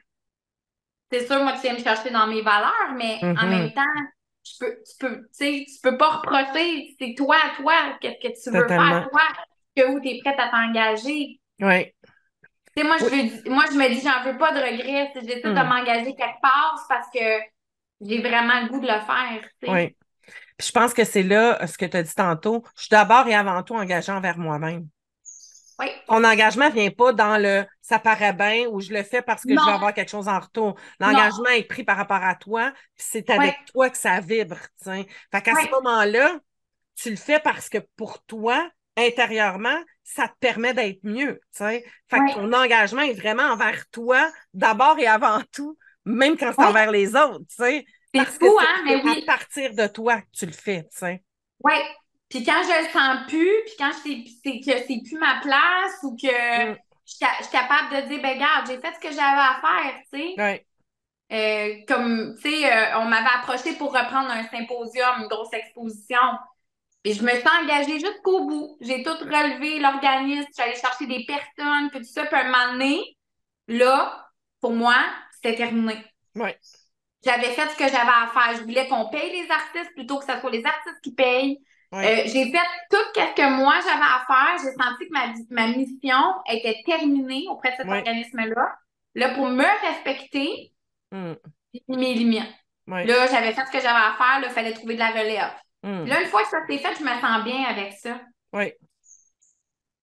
C'est sûr, moi, tu viens me chercher dans mes valeurs, mais en Mhm. même temps, tu sais, tu peux pas reprocher, c'est toi, qu'est-ce que tu veux faire, Totalement. toi, que où tu es prête à t'engager. Ouais. Tu sais, Oui. moi, je me dis, j'en veux pas de regrets. Si je décide de Mm. m'engager quelque part, c'est parce que j'ai vraiment le goût de le faire, tu sais. Ouais. Puis je pense que c'est là ce que tu as dit tantôt. Je suis d'abord et avant tout engagée envers moi-même. Oui. Ton engagement vient pas dans le ça paraît bien ou je le fais parce que je veux Non, avoir quelque chose en retour. non. L'engagement est pris par rapport à toi, puis c'est Oui, avec toi que ça vibre, tu sais. Fait qu'à ce oui, moment-là, tu le fais parce que pour toi, intérieurement, ça te permet d'être mieux, tu sais. Fait que oui, ton engagement est vraiment envers toi, d'abord et avant tout, même quand c'est oui. envers les autres, tu sais. C'est Parce que fou, c'est hein, mais c'est à oui. partir de toi que tu le fais, tu sais. Oui. Puis quand je le sens plus, puis quand c'est que c'est plus ma place ou que Mm. je suis capable de dire, ben, regarde, j'ai fait ce que j'avais à faire, tu sais. Ouais, Comme, tu sais, on m'avait approché pour reprendre un symposium, une grosse exposition. Et je me suis engagée jusqu'au bout. J'ai tout relevé, l'organisme, j'allais chercher des personnes, puis tout ça. Puis un moment donné, là, pour moi, c'était terminé. ouais, J'avais fait ce que j'avais à faire. Je voulais qu'on paye les artistes plutôt que ce soit les artistes qui payent. ouais, J'ai fait tout ce que moi j'avais à faire. J'ai senti que ma mission était terminée auprès de cet ouais. organisme-là. Là, pour me respecter, Mm. j'ai mis mes limites. Ouais. Là, j'avais fait ce que j'avais à faire. Là, il fallait trouver de la relève. Puis Mm. là, une fois que ça s'est fait, je me sens bien avec ça. Ouais.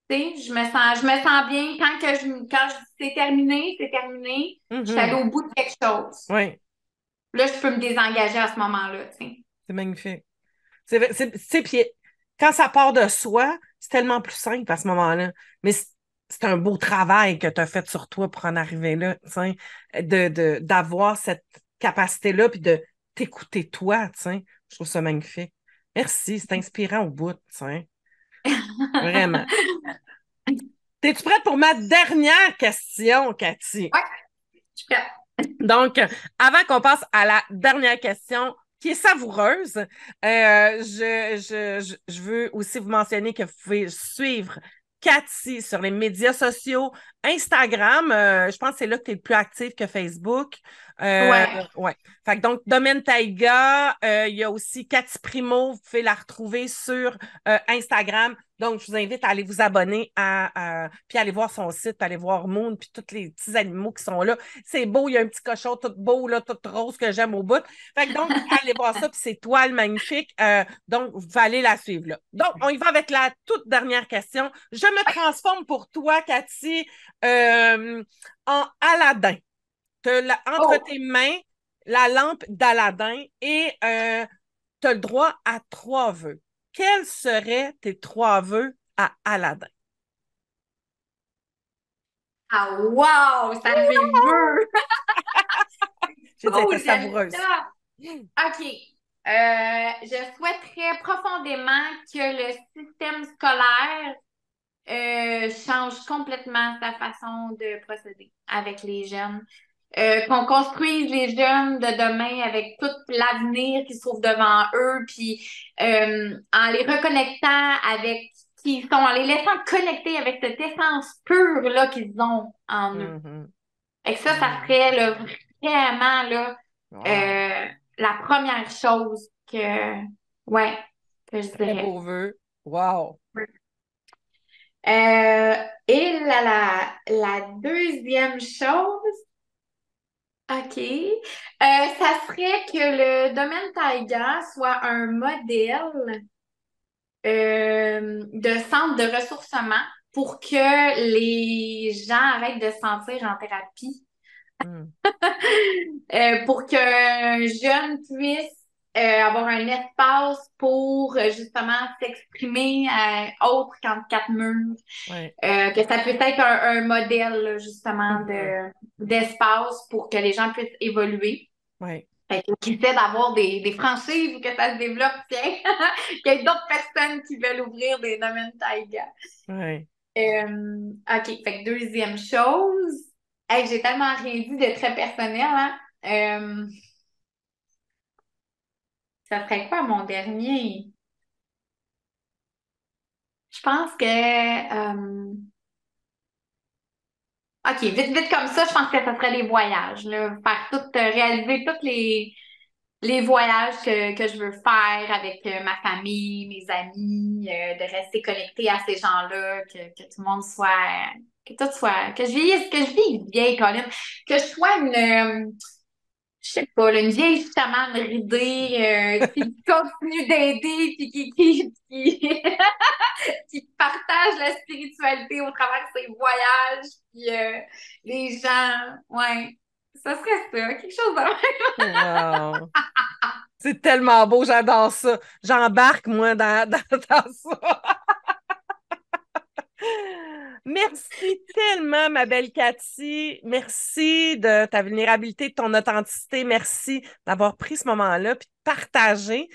Tu sais, je me sens bien quand c'est terminé, c'est terminé. Je suis allée Mhm. au bout de quelque chose. Ouais. Là, je peux me désengager à ce moment-là, tu sais. C'est magnifique. Puis quand ça part de soi, c'est tellement plus simple à ce moment-là. Mais c'est un beau travail que tu as fait sur toi pour en arriver là, tu sais, d'avoir cette capacité-là, puis de t'écouter toi, tu sais. Je trouve ça magnifique. Merci, c'est inspirant au bout, tu sais. Vraiment. Es-tu prête pour ma dernière question, Cathy? Ouais, je suis prête. Donc, avant qu'on passe à la dernière question, qui est savoureuse, je veux aussi vous mentionner que vous pouvez suivre Cathy sur les médias sociaux, Instagram, je pense que c'est là que tu es le plus actif que Facebook. Euh, Ouais. ouais. Fait que donc, Domaine Taïga, il y a aussi Cathy Primo, vous pouvez la retrouver sur Instagram. Donc, je vous invite à aller vous abonner puis aller voir son site, puis aller voir Moon, puis tous les petits animaux qui sont là. C'est beau, il y a un petit cochon tout beau, là, tout rose que j'aime au bout. Fait que donc, allez voir ça, puis c'est toile magnifique. Donc, vous pouvez aller la suivre là. Donc, on y va avec la toute dernière question. Je me transforme pour toi, Cathy, en Aladdin. Entre Oh, tes mains, la lampe d'Aladin et tu as le droit à 3 vœux. Quels seraient tes 3 vœux à Aladdin? ah, wow, ça me veut. J'ai dit, elle Oh, était j'aime savoureuse. ça. OK. Je souhaiterais profondément que le système scolaire change complètement sa façon de procéder avec les jeunes. Qu'on construise les jeunes de demain avec tout l'avenir qui se trouve devant eux, puis en les reconnectant avec qui ils sont, en les laissant connecter avec cette essence pure-là qu'ils ont en eux. Mhm. Et ça Mhm. serait là, vraiment là, Wow. euh, la première chose ouais, que je Très dirais. beau vœu. Wow. Et la deuxième chose, OK, ça serait que le domaine Taïga soit un modèle de centre de ressourcement pour que les gens arrêtent de se sentir en thérapie, Mm. pour qu'un jeune puisse avoir un espace pour justement s'exprimer autre qu'entre quatre murs. Ouais. Que ça peut être un modèle là, justement Mhm. d'espace pour que les gens puissent évoluer. Ouais. Fait que, qui essaie d'avoir des franchises ou que ça se développe, tiens, qu'il y ait d'autres personnes qui veulent ouvrir des domaines taïga. Ouais. OK, fait que deuxième chose, hey, j'ai tellement rien dit de très personnel, hein? Ça serait quoi mon dernier? Je pense que OK, vite, vite comme ça, je pense que ça serait les voyages, là. Faire tout, réaliser tous les voyages que je veux faire avec ma famille, mes amis, de rester connecté à ces gens-là, que tout le monde soit, que tout soit, que je vive vieille, Colin, que je sois je sais pas, là, une vieille chamane ridée, qui continue d'aider, puis qui partage la spiritualité au travers de ses voyages, puis les gens, ouais, ça serait ça, quelque chose de... Wow! C'est tellement beau, j'adore ça. J'embarque, moi, dans ça. Merci tellement, ma belle Cathy. Merci de ta vulnérabilité, de ton authenticité. Merci d'avoir pris ce moment-là puis de partager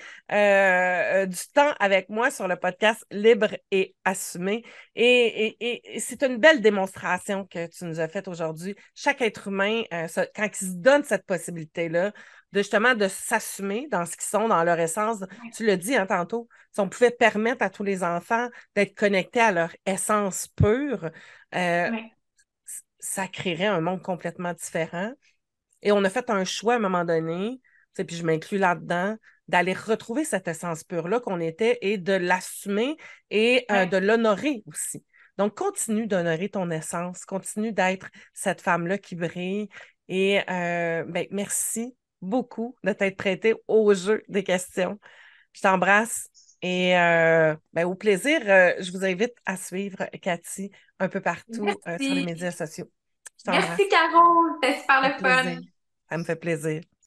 du temps avec moi sur le podcast Libre et Assumé. Et c'est une belle démonstration que tu nous as faite aujourd'hui. Chaque être humain, quand il se donne cette possibilité-là, de justement de s'assumer dans ce qu'ils sont, dans leur essence. Tu l'as dit hein, tantôt, si on pouvait permettre à tous les enfants d'être connectés à leur essence pure, euh, Ouais, ça créerait un monde complètement différent. Et on a fait un choix à un moment donné, puis je m'inclus là-dedans, d'aller retrouver cette essence pure-là qu'on était et de l'assumer et ouais. de l'honorer aussi. Donc, continue d'honorer ton essence, continue d'être cette femme-là qui brille. Et ben, merci beaucoup de t'être prêtée au jeu des questions. Je t'embrasse et ben, au plaisir, je vous invite à suivre Cathy un peu partout sur les Merci. médias sociaux. Je Merci, t'embrasse. Caro. C'était super Ça fait le fun. plaisir. Ça me fait plaisir.